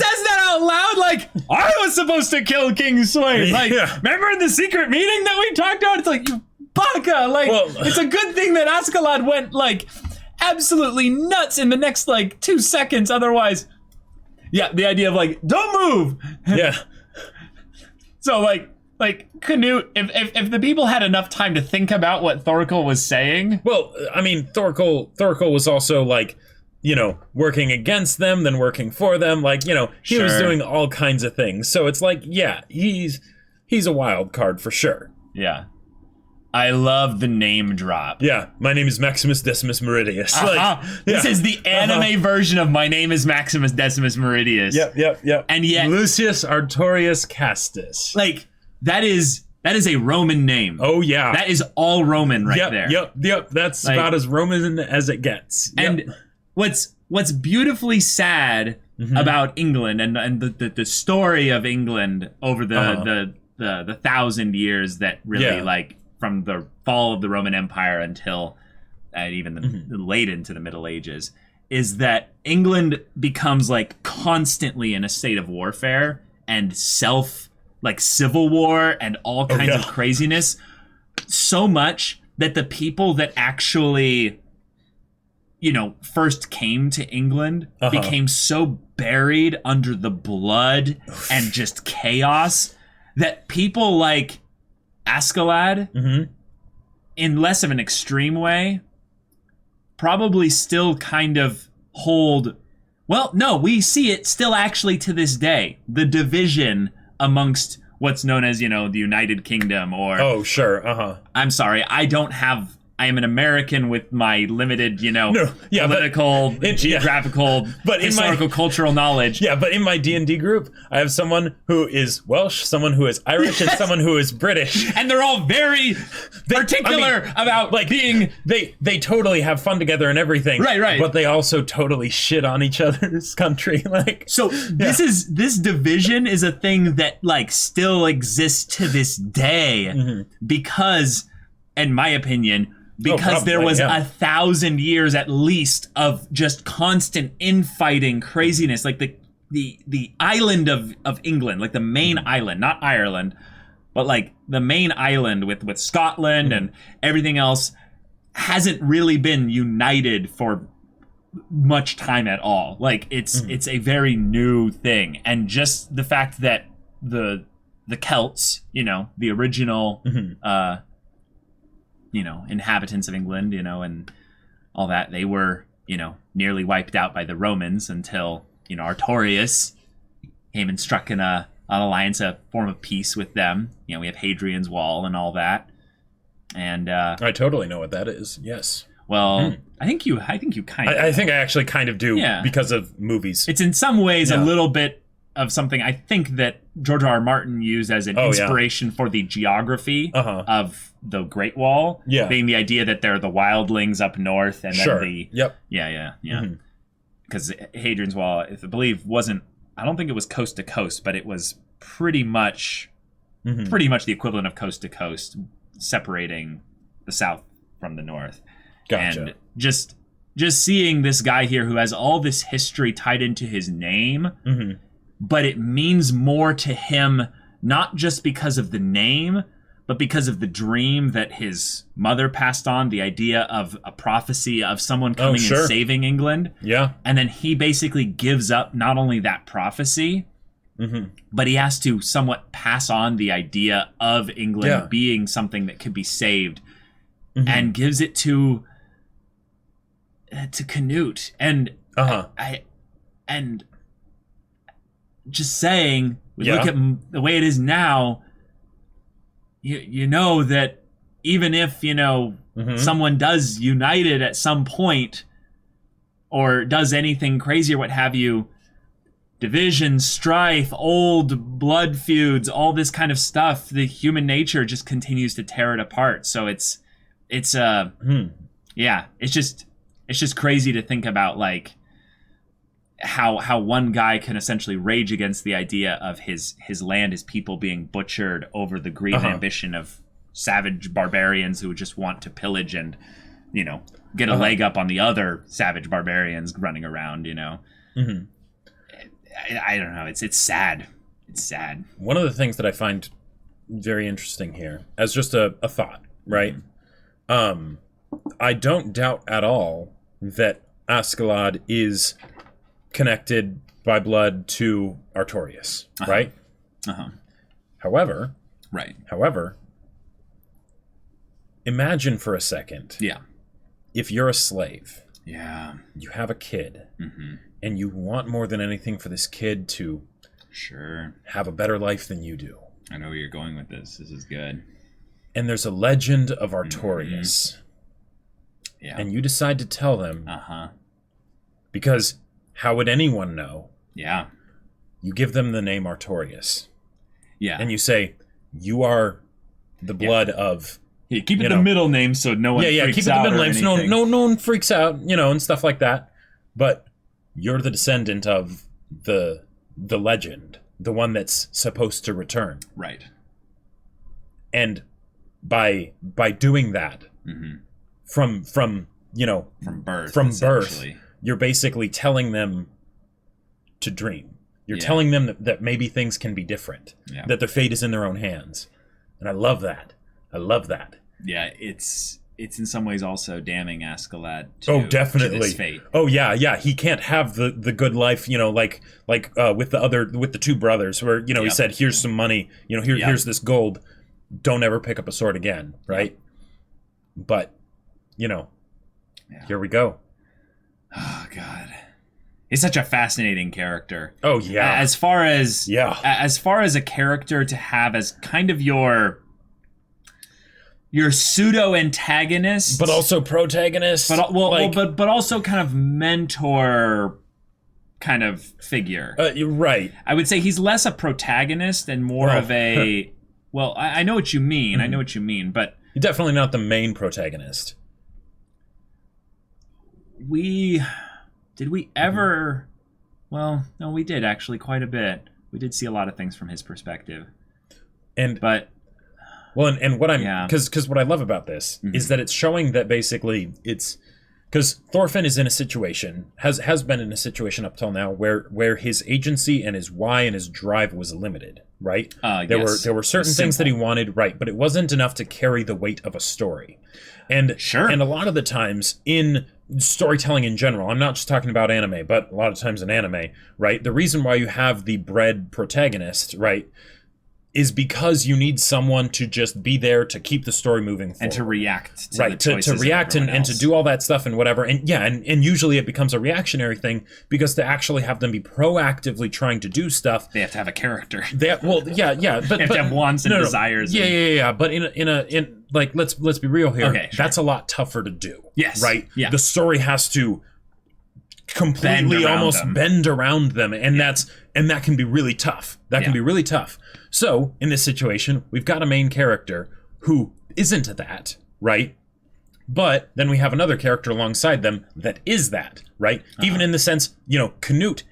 Like, I was supposed to kill King Swain. Like, remember in the secret meeting that we talked about? It's like, you baka. Like, it's a good thing that Askeladd went, like, absolutely nuts in the next, like, 2 seconds. Otherwise, the idea of, like, don't move. Yeah. So, like Canute, if the people had enough time to think about what Thorkel was saying. Well, I mean, Thorkel was also, like, working against them, then working for them. Like, he was doing all kinds of things. So it's like, he's a wild card for sure. Yeah. I love the name drop. Yeah, my name is Maximus Decimus Meridius. This is the anime version of My Name is Maximus Decimus Meridius. Yep. And yet, Lucius Artorius Castus. Like, that is a Roman name. Oh yeah, that is all Roman there. Yep. That's like, about as Roman as it gets. And what's beautifully sad about England and the story of England over the 1,000 years that really like from the fall of the Roman Empire until even the late into the Middle Ages, is that England becomes like constantly in a state of warfare and civil war and all kinds of craziness, so much that the people that actually, first came to England became so buried under the blood and just chaos that people like Askeladd, in less of an extreme way, probably still kind of hold. Well, no, we see it still actually to this day. The division amongst what's known as, the United Kingdom, or... Oh, sure, I'm sorry, I am an American with my limited, political, geographical, historical, cultural knowledge. Yeah, but in my D&D group, I have someone who is Welsh, someone who is Irish, and someone who is British. And they're all very particular about being... They totally have fun together and everything. Right. But they also totally shit on each other's country. This division is a thing that, still exists to this day because, in my opinion... Because there was 1,000 years at least of just constant infighting craziness, like the island of England, like the main island, not Ireland, but like the main island with Scotland and everything else hasn't really been united for much time at all. Like it's a very new thing, and just the fact that the Celts, the original. Inhabitants of England, and all that, they were, nearly wiped out by the Romans until, Artorias came and struck an alliance, a form of peace with them. We have Hadrian's Wall and all that. And I totally know what that is. Yes. Well, I think you kind of. I think I actually kind of do, yeah, because of movies. It's in some ways a little bit of something I think that George R. R. Martin used as an inspiration for the geography of the Great Wall, being the idea that they're the wildlings up north, and then the because Hadrian's Wall, if I believe, I don't think it was coast to coast, but it was pretty much the equivalent of coast to coast, separating the south from the north. Gotcha. And just seeing this guy here who has all this history tied into his name. But it means more to him, not just because of the name, but because of the dream that his mother passed on, the idea of a prophecy of someone coming and saving England. Yeah. And then he basically gives up not only that prophecy, but he has to somewhat pass on the idea of England being something that could be saved, and gives it to Canute. And and just saying, look at the way it is now, you know that even if, someone does unite it at some point or does anything crazy or what have you, division, strife, old blood feuds, all this kind of stuff, the human nature just continues to tear it apart. So it's just crazy to think about, how one guy can essentially rage against the idea of his land, his people being butchered over the greed and ambition of savage barbarians who just want to pillage and, get a leg up on the other savage barbarians running around, I don't know. It's sad. It's sad. One of the things that I find very interesting here, as just a thought, right? I don't doubt at all that Askeladd is connected by blood to Artorias, right? However, imagine for a second, if you're a slave, you have a kid, and you want more than anything for this kid to have a better life than you do. I know where you're going with this. This is good. And there's a legend of Artorias, and you decide to tell them, because how would anyone know? Yeah. You give them the name Artorias. Yeah. And you say, you are the blood of... Yeah, keep it the middle name so no one freaks out. Keep it the middle name so no one freaks out, and stuff like that. But you're the descendant of the legend, the one that's supposed to return. Right. And by doing that, from birth, you're basically telling them to dream. You're telling them that maybe things can be different, that their fate is in their own hands. And I love that. Yeah, it's in some ways also damning Askeladd to this fate. Oh yeah. He can't have the good life, like with the two brothers where, he said, here's some money, here's this gold. Don't ever pick up a sword again, right? But, here we go. Oh, God. He's such a fascinating character. Oh yeah. As far as a character to have as kind of your pseudo antagonist, but also protagonist, but also kind of mentor kind of figure. You're right. I would say he's less a protagonist and more of a. Well, I know what you mean. Mm-hmm. I know what you mean, but he's definitely not the main protagonist. Did we ever? Well, no, we did actually quite a bit. We did see a lot of things from his perspective, and what what I love about this is that it's showing that basically it's because Thorfinn is in a situation has been in a situation up till now where his agency and his why and his drive was limited, right? There were certain things that he wanted, right, but it wasn't enough to carry the weight of a story, and a lot of the times in storytelling in general, I'm not just talking about anime, but a lot of times in anime, right, the reason why you have the bred protagonist, right, is because you need someone to just be there to keep the story moving forward. And to react to right, the choices to react of and to do all that stuff and whatever. And and usually it becomes a reactionary thing because to actually have them be proactively trying to do stuff, they have to have a character. But they have to have wants and desires. Yeah. But in like let's be real here. Okay, sure. That's a lot tougher to do. Yes. Right? Yeah. The story has to completely bend around them, and that can be really tough. Can be really tough. So in this situation, we've got a main character who isn't that, right? But then we have another character alongside them that is that, right? Even in the sense, Canute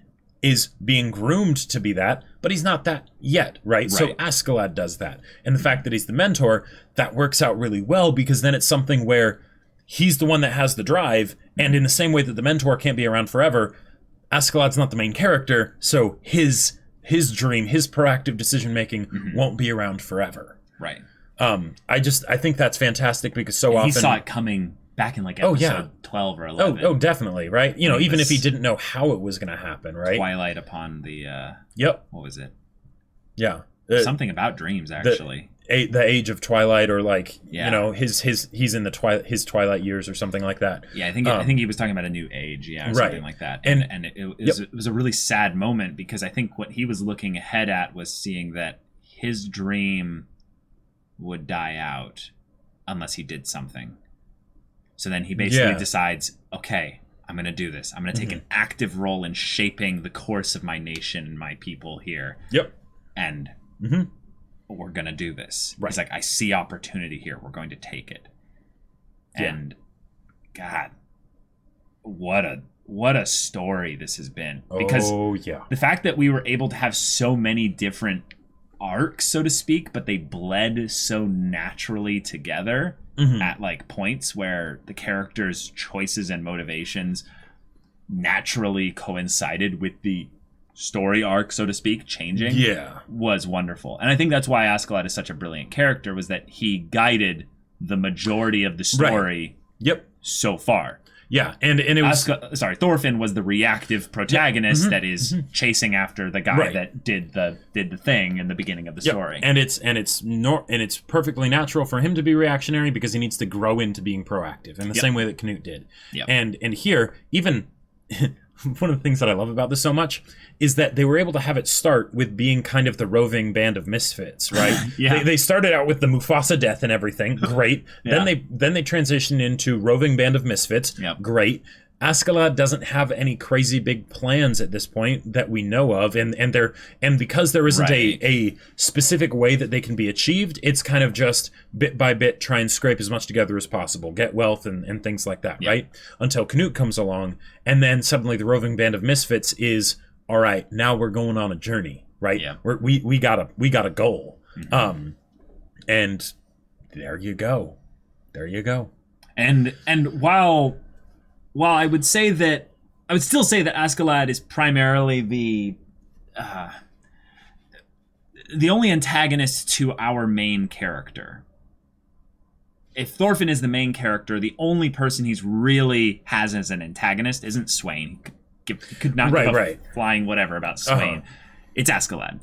is being groomed to be that, but he's not that yet, right? So Askeladd does that. And the fact that he's the mentor, that works out really well because then it's something where he's the one that has the drive, and in the same way that the mentor can't be around forever, Askeladd's not the main character, so his dream, his proactive decision-making won't be around forever. Right. I think that's fantastic because so often... He saw it coming back in episode 12 or 11. Oh, definitely, right? Even if he didn't know how it was going to happen, right? Twilight upon the... What was it? Yeah. Something about dreams, actually. The age of Twilight, or he's in his Twilight years or something like that. Yeah, I think he was talking about a new age, or something like that. And it was a really sad moment because I think what he was looking ahead at was seeing that his dream would die out unless he did something. So then he basically decides, okay, I'm going to do this. I'm going to take an active role in shaping the course of my nation and my people here. Yep. And we're going to do this. Right. He's like, I see opportunity here. We're going to take it. Yeah. And God, what a story this has been. Because the fact that we were able to have so many different arcs, so to speak, but they bled so naturally together at points where the characters' choices and motivations naturally coincided with the story arc, so to speak, changing, was wonderful. And I think that's why Askeladd is such a brilliant character, was that he guided the majority of the story so far. Yeah, and it was... Thorfinn was the reactive protagonist that is chasing after the guy that did the thing in the beginning of the story. And it's perfectly natural for him to be reactionary because he needs to grow into being proactive in the same way that Canute did. And here, even... one of the things that I love about this so much is that they were able to have it start with being kind of the roving band of misfits, right? They started out with the Mufasa death and everything, great. Then they transitioned into roving band of misfits, great. Askeladd doesn't have any crazy big plans at this point that we know of, and because there isn't a specific way that they can be achieved, it's kind of just bit by bit try and scrape as much together as possible, get wealth and things like that, right? Until Canute comes along, and then suddenly the roving band of misfits is, all right, now we're going on a journey, right? We got a goal, and there you go. And while I would still say that Askeladd is primarily the only antagonist to our main character. If Thorfinn is the main character, the only person he's really has as an antagonist isn't Swain. He could not give a flying whatever about Swain. It's Askeladd.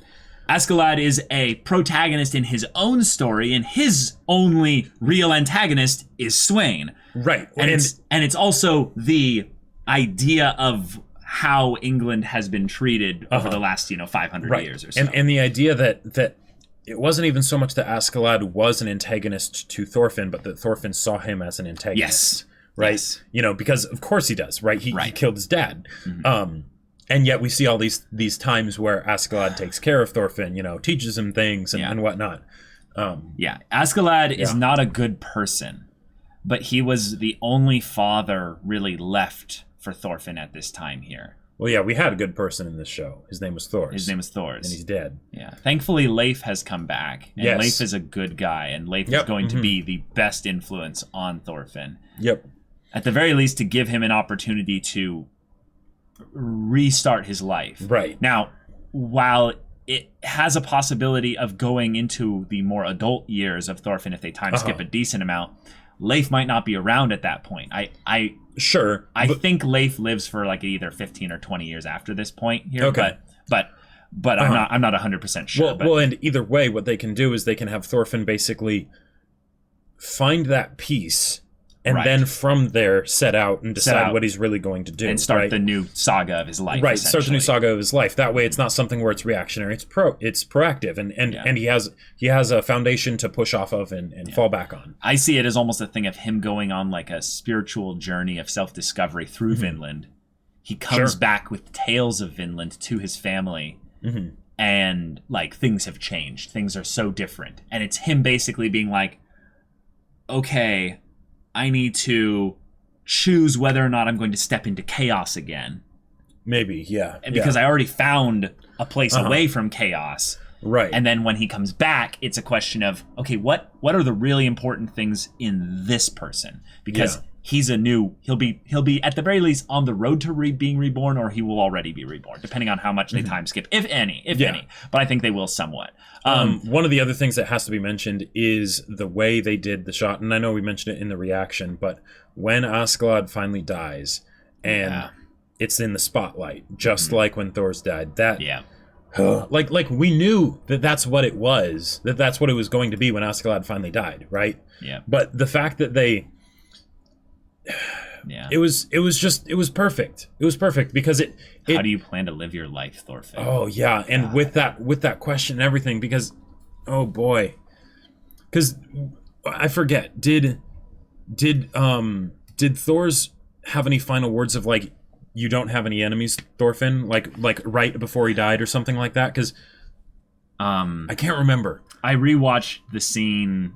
Askeladd is a protagonist in his own story, and his only real antagonist is Swain. Right. And it's also the idea of how England has been treated over the last 500 years or so. And the idea that it wasn't even so much that Askeladd was an antagonist to Thorfinn, but that Thorfinn saw him as an antagonist. Yes. Right? Yes. Because of course he does, right? He killed his dad. Mm-hmm. And yet we see all these times where Askeladd takes care of Thorfinn, teaches him things and whatnot. Askeladd is not a good person, but he was the only father really left for Thorfinn at this time here. Well, yeah, we had a good person in this show. His name was Thors. And he's dead. Yeah. Thankfully, Leif has come back. And Leif is a good guy. And Leif is going to be the best influence on Thorfinn. Yep. At the very least, to give him an opportunity to restart his life. Right. Now, while it has a possibility of going into the more adult years of Thorfinn if they time skip a decent amount, Leif might not be around at that point. I think Leif lives for like either 15 or 20 years after this point here. Okay. But I'm not 100% sure. Well, and either way, what they can do is they can have Thorfinn basically find that peace, and then from there set out and decide what he's really going to do. And start the new saga of his life. Right, start the new saga of his life. That way it's not something where it's reactionary, it's proactive. And he has a foundation to push off of and fall back on. I see it as almost a thing of him going on like a spiritual journey of self-discovery through Vinland. He comes back with tales of Vinland to his family. And like things have changed. Things are so different. And it's him basically being like, okay, I need to choose whether or not I'm going to step into chaos again. Maybe, yeah. Because I already found a place away from chaos. Right. And then when he comes back, it's a question of, okay, what are the really important things in this person? Because he's he'll be at the very least on the road to being reborn, or he will already be reborn, depending on how much they time skip, if any. But I think they will somewhat. One of the other things that has to be mentioned is the way they did the shot, and I know we mentioned it in the reaction, but when Askeladd finally dies, and it's in the spotlight, just like when Thor's died, like we knew that's what it was, that's what it was going to be when Askeladd finally died, right? Yeah. But the fact that they it was perfect. It was perfect because how do you plan to live your life, Thorfinn? Oh yeah, and with that question and everything, because oh boy, because I forget, did Thor's have any final words of like, you don't have any enemies, Thorfinn, like right before he died or something like that? Because I can't remember. I rewatched the scene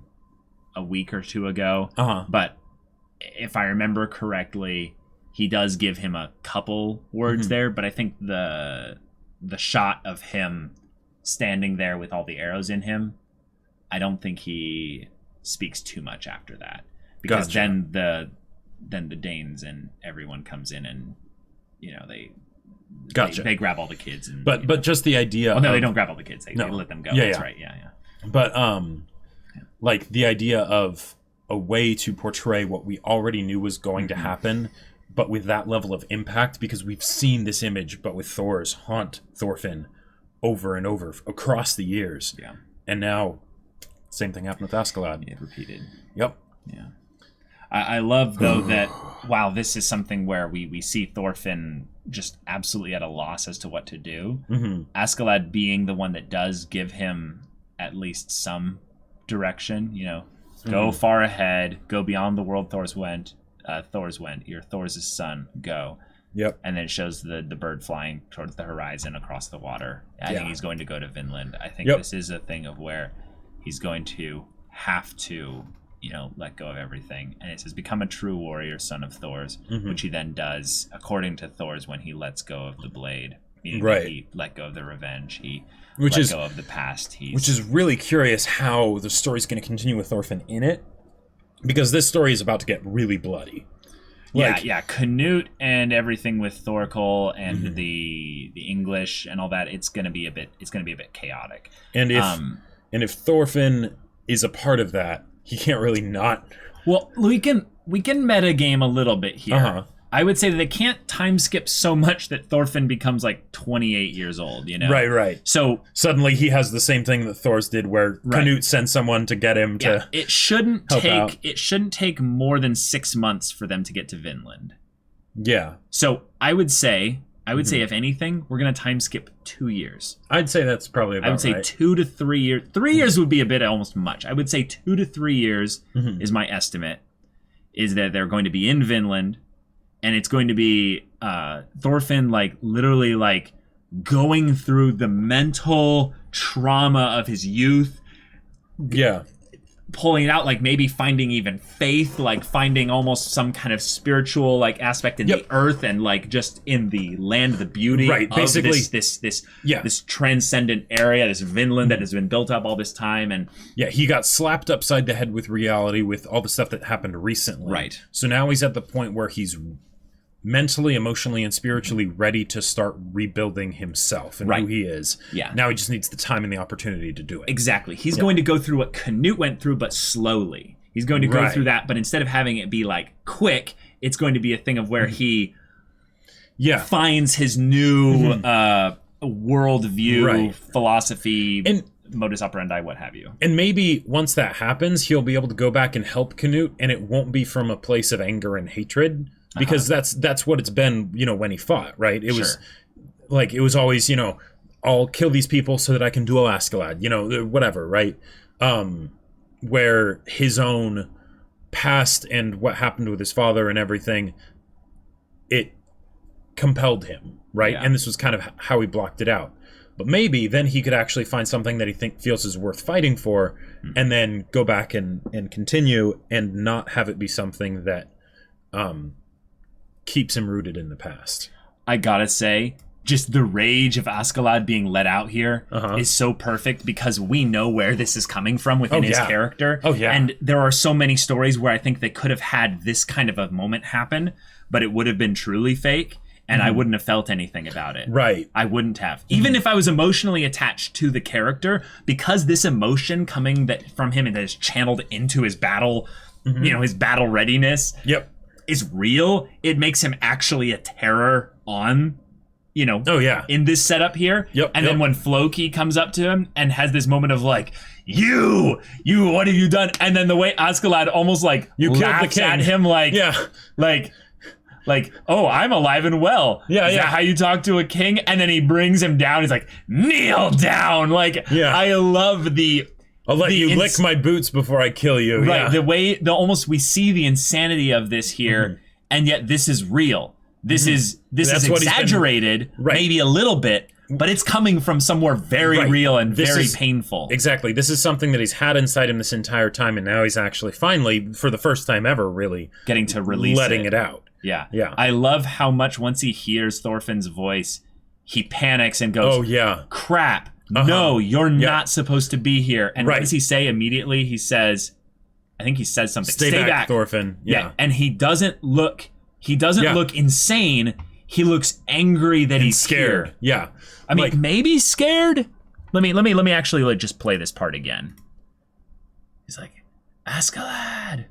a week or two ago, but if I remember correctly, he does give him a couple words there, but I think the shot of him standing there with all the arrows in him, I don't think he speaks too much after that, because then the Danes and everyone comes in and they grab all the kids and but just the idea. Oh no, they don't grab all the kids. They let them go. That's right. Yeah. But like the idea of a way to portray what we already knew was going to happen, but with that level of impact, because we've seen this image, but with Thor's haunt Thorfinn over and over across the years. Yeah. And now, same thing happened with Askeladd. It repeated. Yep. Yeah. I love, though, that, wow, this is something where we see Thorfinn just absolutely at a loss as to what to do. Askeladd being the one that does give him at least some direction, go far ahead, go beyond the world Thor's went, you're Thor's son, go. Yep. And then it shows the bird flying towards the horizon across the water. I think he's going to go to Vinland. I think this is a thing of where he's going to have to, let go of everything. And it says, become a true warrior, son of Thor's, which he then does, according to Thor's, when he lets go of the blade. Meaning that he let go of the revenge. He let go of the past. Which is really curious how the story's going to continue with Thorfinn in it, because this story is about to get really bloody. Canute and everything with Thorkel and the English and all that. It's gonna be a bit chaotic. And if Thorfinn is a part of that, he can't really not. Well, we can meta game a little bit here. I would say that they can't time skip so much that Thorfinn becomes like 28 years old. Right. So suddenly he has the same thing that Thor's did, where Canute sends someone to get him to. It shouldn't take more than 6 months for them to get to Vinland. Yeah. So I would say I would say, if anything, we're going to time skip 2 years. I'd say that's probably about I would say right. 2 to 3 years. 3 years would be a bit almost much. I would say 2 to 3 years is my estimate, is that they're going to be in Vinland, and it's going to be Thorfinn, like, literally, like, going through the mental trauma of his youth, Yeah. pulling it out, like maybe finding even faith, like finding almost some kind of spiritual like aspect in the earth and like just in the land, the beauty Right, of basically this transcendent area, this Vinland that has been built up all this time. And Yeah, he got slapped upside the head with reality with all the stuff that happened recently. Right. So now he's at the point where he's mentally, emotionally, and spiritually ready to start rebuilding himself and who he is. Yeah. Now he just needs the time and the opportunity to do it. exactly, he's going to go through what Canute went through, but slowly. He's going to go Right. through that, but instead of having it be like quick, it's going to be a thing of where he finds his new worldview, Right. philosophy, And- modus operandi, what have you. And maybe once that happens, he'll be able to go back and help Canute, and it won't be from a place of anger and hatred, because that's what it's been, when he fought, right? It was like, it was always, I'll kill these people so that I can duel Askeladd, whatever, right? Where his own past and what happened with his father and everything, it compelled him, right? Yeah. And this was kind of how he blocked it out. But maybe then he could actually find something that he feels is worth fighting for, and then go back and continue and not have it be something that keeps him rooted in the past. I gotta say, just the rage of Askeladd being let out here is so perfect, because we know where this is coming from within his character. Oh, yeah. And there are so many stories where I think they could have had this kind of a moment happen, but it would have been truly fake, and I wouldn't have felt anything about it. Right. I wouldn't have. Even if I was emotionally attached to the character, because this emotion coming from him and that is channeled into his battle, his battle readiness is real, it makes him actually a terror on, in this setup here. And then when Floki comes up to him and has this moment of like, you, what have you done? And then the way Askeladd almost like You killed the laughs king. at him like, oh, I'm alive and well. Is that how you talk to a king? And then he brings him down. He's like, kneel down. Like, I love the... I'll let you lick my boots before I kill you. Right, Yeah. the way, we see the insanity of this here, and yet this is real. This is That's what he's been- exaggerated, maybe a little bit, but it's coming from somewhere very real and very painful. Exactly. This is something that he's had inside him this entire time, and now he's actually finally, for the first time ever, really Getting to release letting it out. Yeah. Yeah. I love how much once he hears Thorfinn's voice, he panics and goes, Oh, yeah. crap, no, you're not supposed to be here. And what does he say immediately? He says, I think he says something. Stay back, Thorfinn. Yeah. And he doesn't look insane. He looks angry that he's scared. here. Yeah. I mean, maybe scared. Let me actually just play this part again. He's like, Askeladd.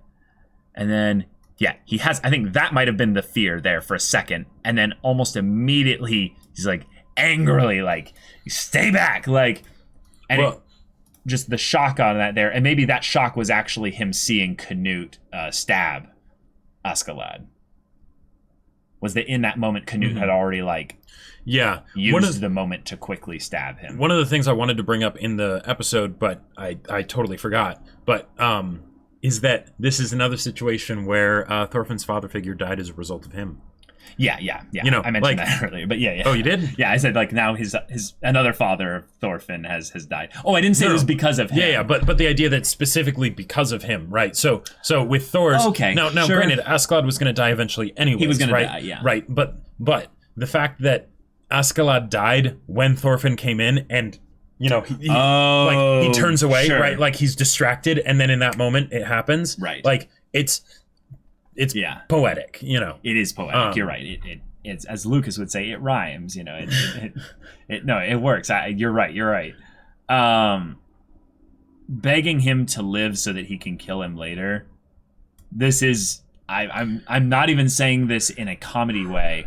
And then he has, I think that might have been the fear there for a second. And then almost immediately he's like angrily like, stay back. Like, and just the shock on that there. And maybe that shock was actually him seeing Canute stab Askeladd. Was that in that moment Canute had already used the moment to quickly stab him. One of the things I wanted to bring up in the episode, but I totally forgot, but is that this is another situation where Thorfinn's father figure died as a result of him. Yeah. I mentioned that earlier, but yeah. Oh, you did? Yeah, I said now his another father of Thorfinn has died. Oh, I didn't say it was because of him. Yeah, but the idea that specifically because of him, right? So with Thor's, now sure. Granted, Askeladd was going to die eventually anyway. He was going to die, yeah. Right, but the fact that Askeladd died when Thorfinn came in and he turns away, right? Like he's distracted, and then in that moment it happens, right? Like it's poetic, It is poetic. You're right. It's as Lucas would say, it rhymes. It works. You're right. Begging him to live so that he can kill him later. This is I'm not even saying this in a comedy way,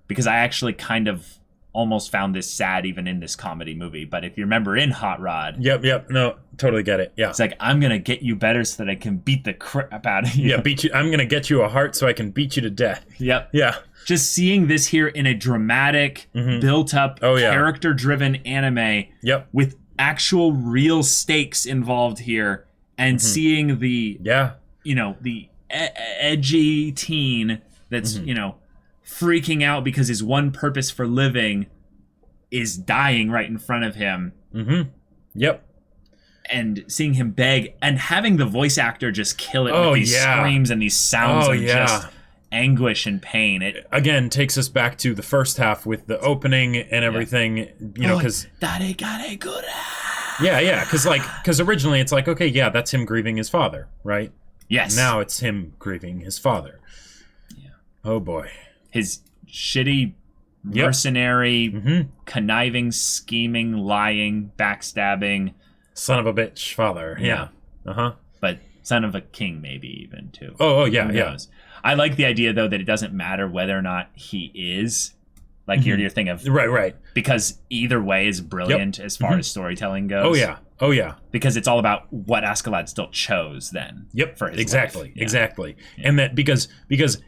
because I actually kind of almost found this sad even in this comedy movie. But if you remember in Hot Rod, Yep. No, totally get it. Yeah. it's like, I'm gonna get you better so that I can beat the crap out of you. Yeah, beat you. I'm gonna get you a heart so I can beat you to death. Yep. Yeah. Just seeing this here in a dramatic, built-up, character-driven anime Yep. with actual real stakes involved here, and seeing the the edgy teen that's freaking out because his one purpose for living is dying right in front of him. Yep. And seeing him beg, and having the voice actor just kill it with these screams and these sounds of just anguish and pain. It again takes us back to the first half with the opening and everything, because because originally it's like, okay, yeah, that's him grieving his father, right? Yes. Now it's him grieving his father. Yeah. Oh boy. His shitty, mercenary, conniving, scheming, lying, backstabbing, son of a bitch father. Yeah. But son of a king, maybe even too. Oh yeah, Who knows? I like the idea though that it doesn't matter whether or not he is, like your thing of right, because either way is brilliant as far as storytelling goes. Oh yeah. Because it's all about what Askeladd still chose then. Yep. For his exactly. life. Yeah. Exactly. Yeah. And that because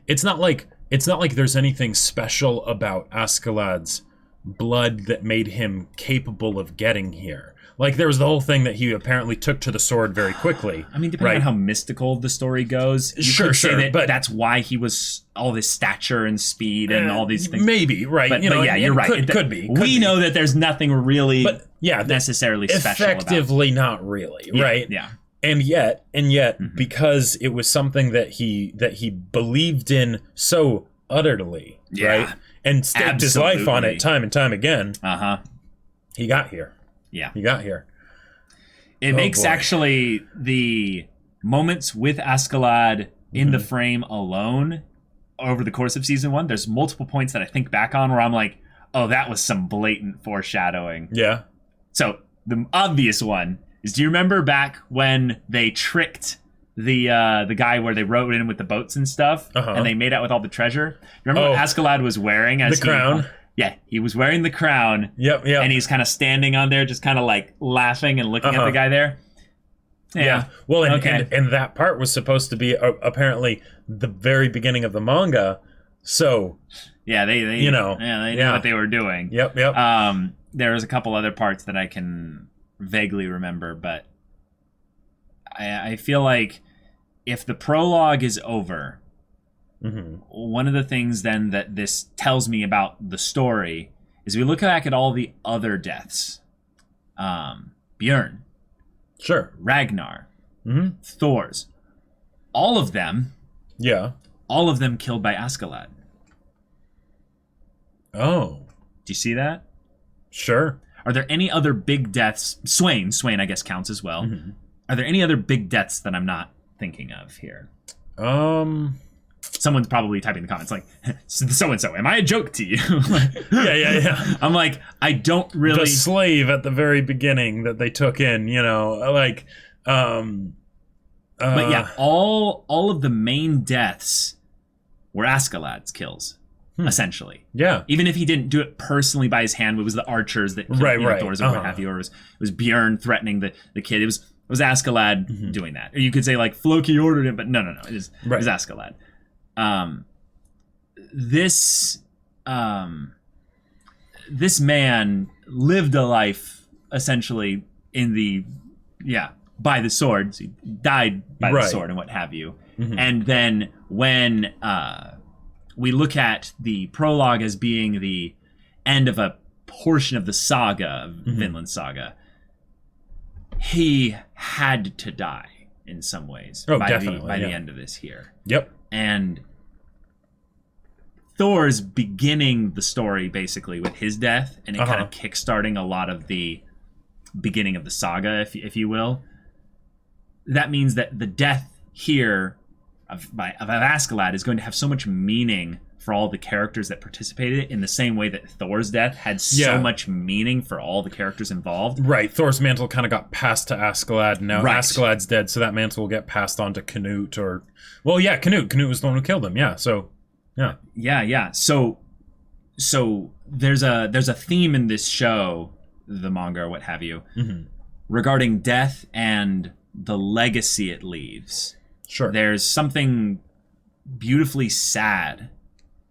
it's not like there's anything special about Askeladd's blood that made him capable of getting here. Like, there was the whole thing that he apparently took to the sword very quickly. I mean, depending on how mystical the story goes, you could say that but that's why he was all this stature and speed and all these things. Maybe, right. But you're right. Could be. We know that there's nothing really necessarily special about it. Effectively not really, right? Yeah. And yet, because it was something that he believed in so utterly, right? And staked his life on it time and time again. He got here. Yeah. He got here. It makes actually the moments with Askeladd in the frame alone over the course of season 1, there's multiple points that I think back on where I'm like, oh, that was some blatant foreshadowing. Yeah. So the obvious one is, do you remember back when they tricked the guy where they rode in with the boats and stuff, and they made out with all the treasure? Remember what Askeladd was wearing as the crown? Yeah, he was wearing the crown. Yep. And he's kind of standing on there, just kind of like laughing and looking at the guy there. Yeah. Well, and that part was supposed to be apparently the very beginning of the manga. So yeah, they knew what they were doing. Yep. There was a couple other parts that I can vaguely remember, but I feel like if the prologue is over, one of the things then that this tells me about the story is we look back at all the other deaths. Björn. Sure. Ragnar. Thor's. All of them. Yeah. All of them killed by Askeladd. Oh. Do you see that? Sure. Are there any other big deaths? Swain, I guess, counts as well. Are there any other big deaths that I'm not thinking of here? Someone's probably typing in the comments like, so-and-so, am I a joke to you? Yeah. I'm like, I don't really... The slave at the very beginning that they took in, like... but yeah, all of the main deaths were Askeladd's kills, essentially. Yeah. Even if he didn't do it personally by his hand, it was the archers that killed Thor's or what have you, or it was Björn threatening the kid. It was Askeladd doing that. Or you could say like Floki ordered it, but no. It was Askeladd. This man lived a life essentially by the sword. So he died by the sword and what have you. And then when we look at the prologue as being the end of a portion of the saga of Vinland Saga, he had to die in some ways by the end of this here. Yep. And Thor's beginning the story basically with his death, and it kind of kickstarting a lot of the beginning of the saga, if you will. That means that the death here of Askeladd is going to have so much meaning for all the characters that participated in the same way that Thor's death had so much meaning for all the characters involved. Right. Thor's mantle kind of got passed to Askeladd, and now Askeladd's dead, so that mantle will get passed on to Canute or... Well, yeah, Canute. Canute was the one who killed him, yeah, so... Yeah. Yeah. So there's a theme in this show, the manga or what have you, regarding death and the legacy it leaves. Sure. There's something beautifully sad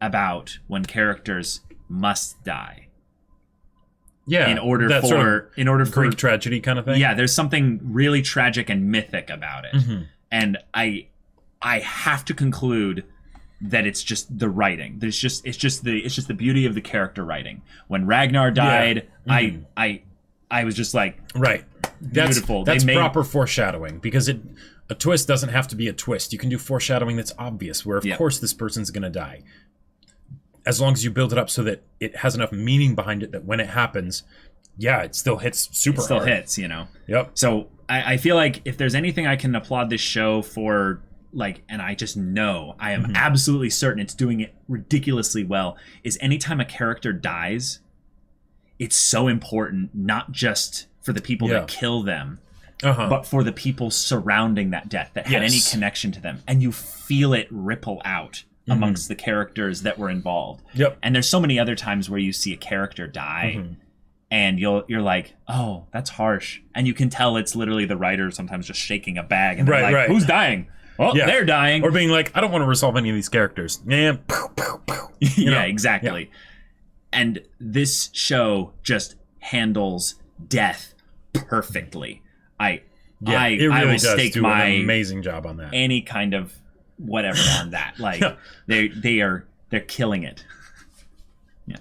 about when characters must die. Yeah. In order that for sort of for Greek tragedy kind of thing. Yeah, there's something really tragic and mythic about it. And I have to conclude that it's just the writing. It's just the beauty of the character writing. When Ragnar died, I was just like, right. That's beautiful. That's proper foreshadowing, because a twist doesn't have to be a twist. You can do foreshadowing that's obvious, where of course this person's going to die. As long as you build it up so that it has enough meaning behind it that when it happens, it still hits super hard. It still hits, you know? Yep. So I feel like if there's anything I can applaud this show for, like, and I just know, I am absolutely certain it's doing it ridiculously well, is anytime a character dies, it's so important, not just for the people that kill them, but for the people surrounding that death that had any connection to them. And you feel it ripple out amongst the characters that were involved. Yep. And there's so many other times where you see a character die and you're like, oh, that's harsh. And you can tell it's literally the writer sometimes just shaking a bag and they're like, who's dying? Well, they're dying. Or being like, I don't want to resolve any of these characters. Yeah, exactly. Yeah. And this show just handles death perfectly. It really I will does stake do my an amazing job on that. Any kind of whatever on that. Like they're killing it. Yeah.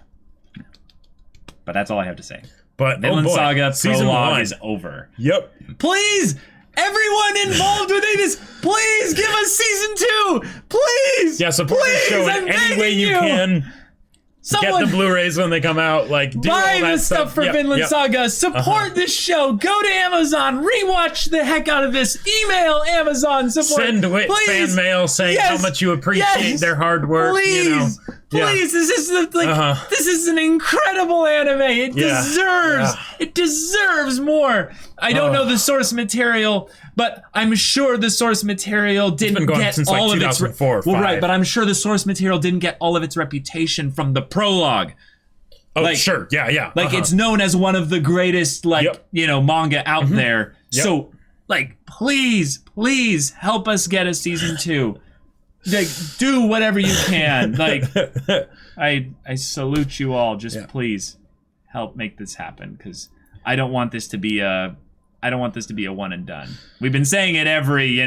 But that's all I have to say. But Vinland Saga Season Prologue 1 is over. Yep. Please, everyone involved with this, please give us Season 2. Please. Yeah, support the show in any way you can. Get the Blu-rays when they come out. Like, do all buy that the stuff for Vinland Saga. Support this show. Go to Amazon. Rewatch the heck out of this. Email Amazon support. Send fan mail saying how much you appreciate their hard work. Please, you know. please. This is this is an incredible anime. It deserves more. I don't know the source material, but I'm sure the source material didn't get since all like of its 2004 or 5. right, but I'm sure the source material didn't get all of its reputation from the prologue. Oh, sure. Yeah. Like it's known as one of the greatest manga out there. Yep. So please help us get a Season 2. Like, do whatever you can. Like, I salute you all. Just please help make this happen, because I don't want this to be a one and done. We've been saying it every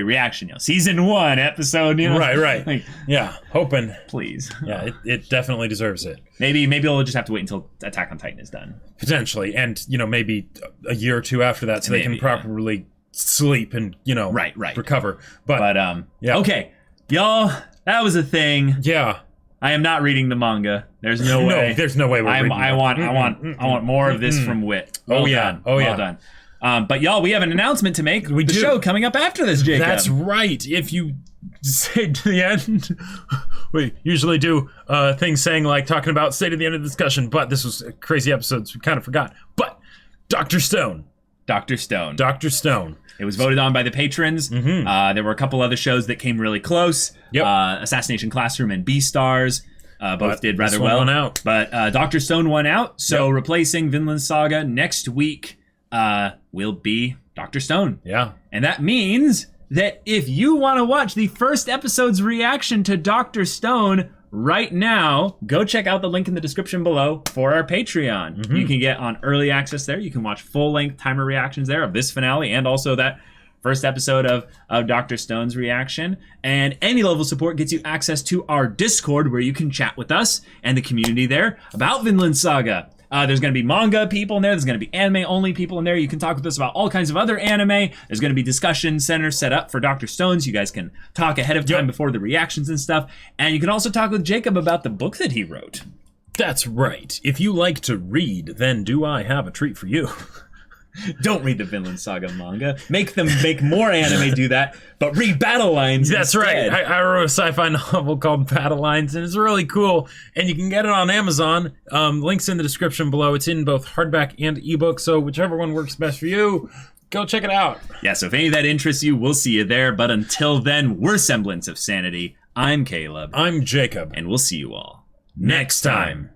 reaction. Season 1 episode. Right. Like, hoping. Please. Yeah, it definitely deserves it. Maybe we'll just have to wait until Attack on Titan is done. Potentially, and maybe a year or two after that, so they can properly sleep and recover. But okay, y'all, that was a thing. Yeah, I am not reading the manga. There's no way. There's no way we're reading I want more of this from Wit. Well done. But y'all, we have an announcement to make. The show coming up after this, Jacob. That's right. If you say to the end, we usually do things saying like talking about stay to the end of the discussion, but this was a crazy episode, so we kind of forgot. But Dr. Stone. It was voted on by the patrons. There were a couple other shows that came really close. Assassination Classroom and B-Stars both did rather well. Won out. But Dr. Stone won out. So replacing Vinland Saga next week will be Dr. Stone. Yeah. And that means that if you want to watch the first episode's reaction to Dr. Stone right now, go check out the link in the description below for our Patreon. You can get on early access there. You can watch full-length timer reactions there of this finale and also that first episode of Dr. Stone's reaction. And any level of support gets you access to our Discord, where you can chat with us and the community there about Vinland Saga. There's going to be manga people in there. There's going to be anime-only people in there. You can talk with us about all kinds of other anime. There's going to be discussion centers set up for Dr. Stone, so you guys can talk ahead of time before the reactions and stuff. And you can also talk with Jacob about the book that he wrote. That's right. If you like to read, then do I have a treat for you. Don't read the Vinland Saga manga. Make more anime do that, but read Battle Lines That's instead. right. I wrote a sci-fi novel called Battle Lines, and it's really cool. And you can get it on Amazon. Links in the description below. It's in both hardback and ebook, so whichever one works best for you, go check it out. Yeah, so if any of that interests you, we'll see you there. But until then, we're Semblance of Sanity. I'm Caleb. I'm Jacob. And we'll see you all next time.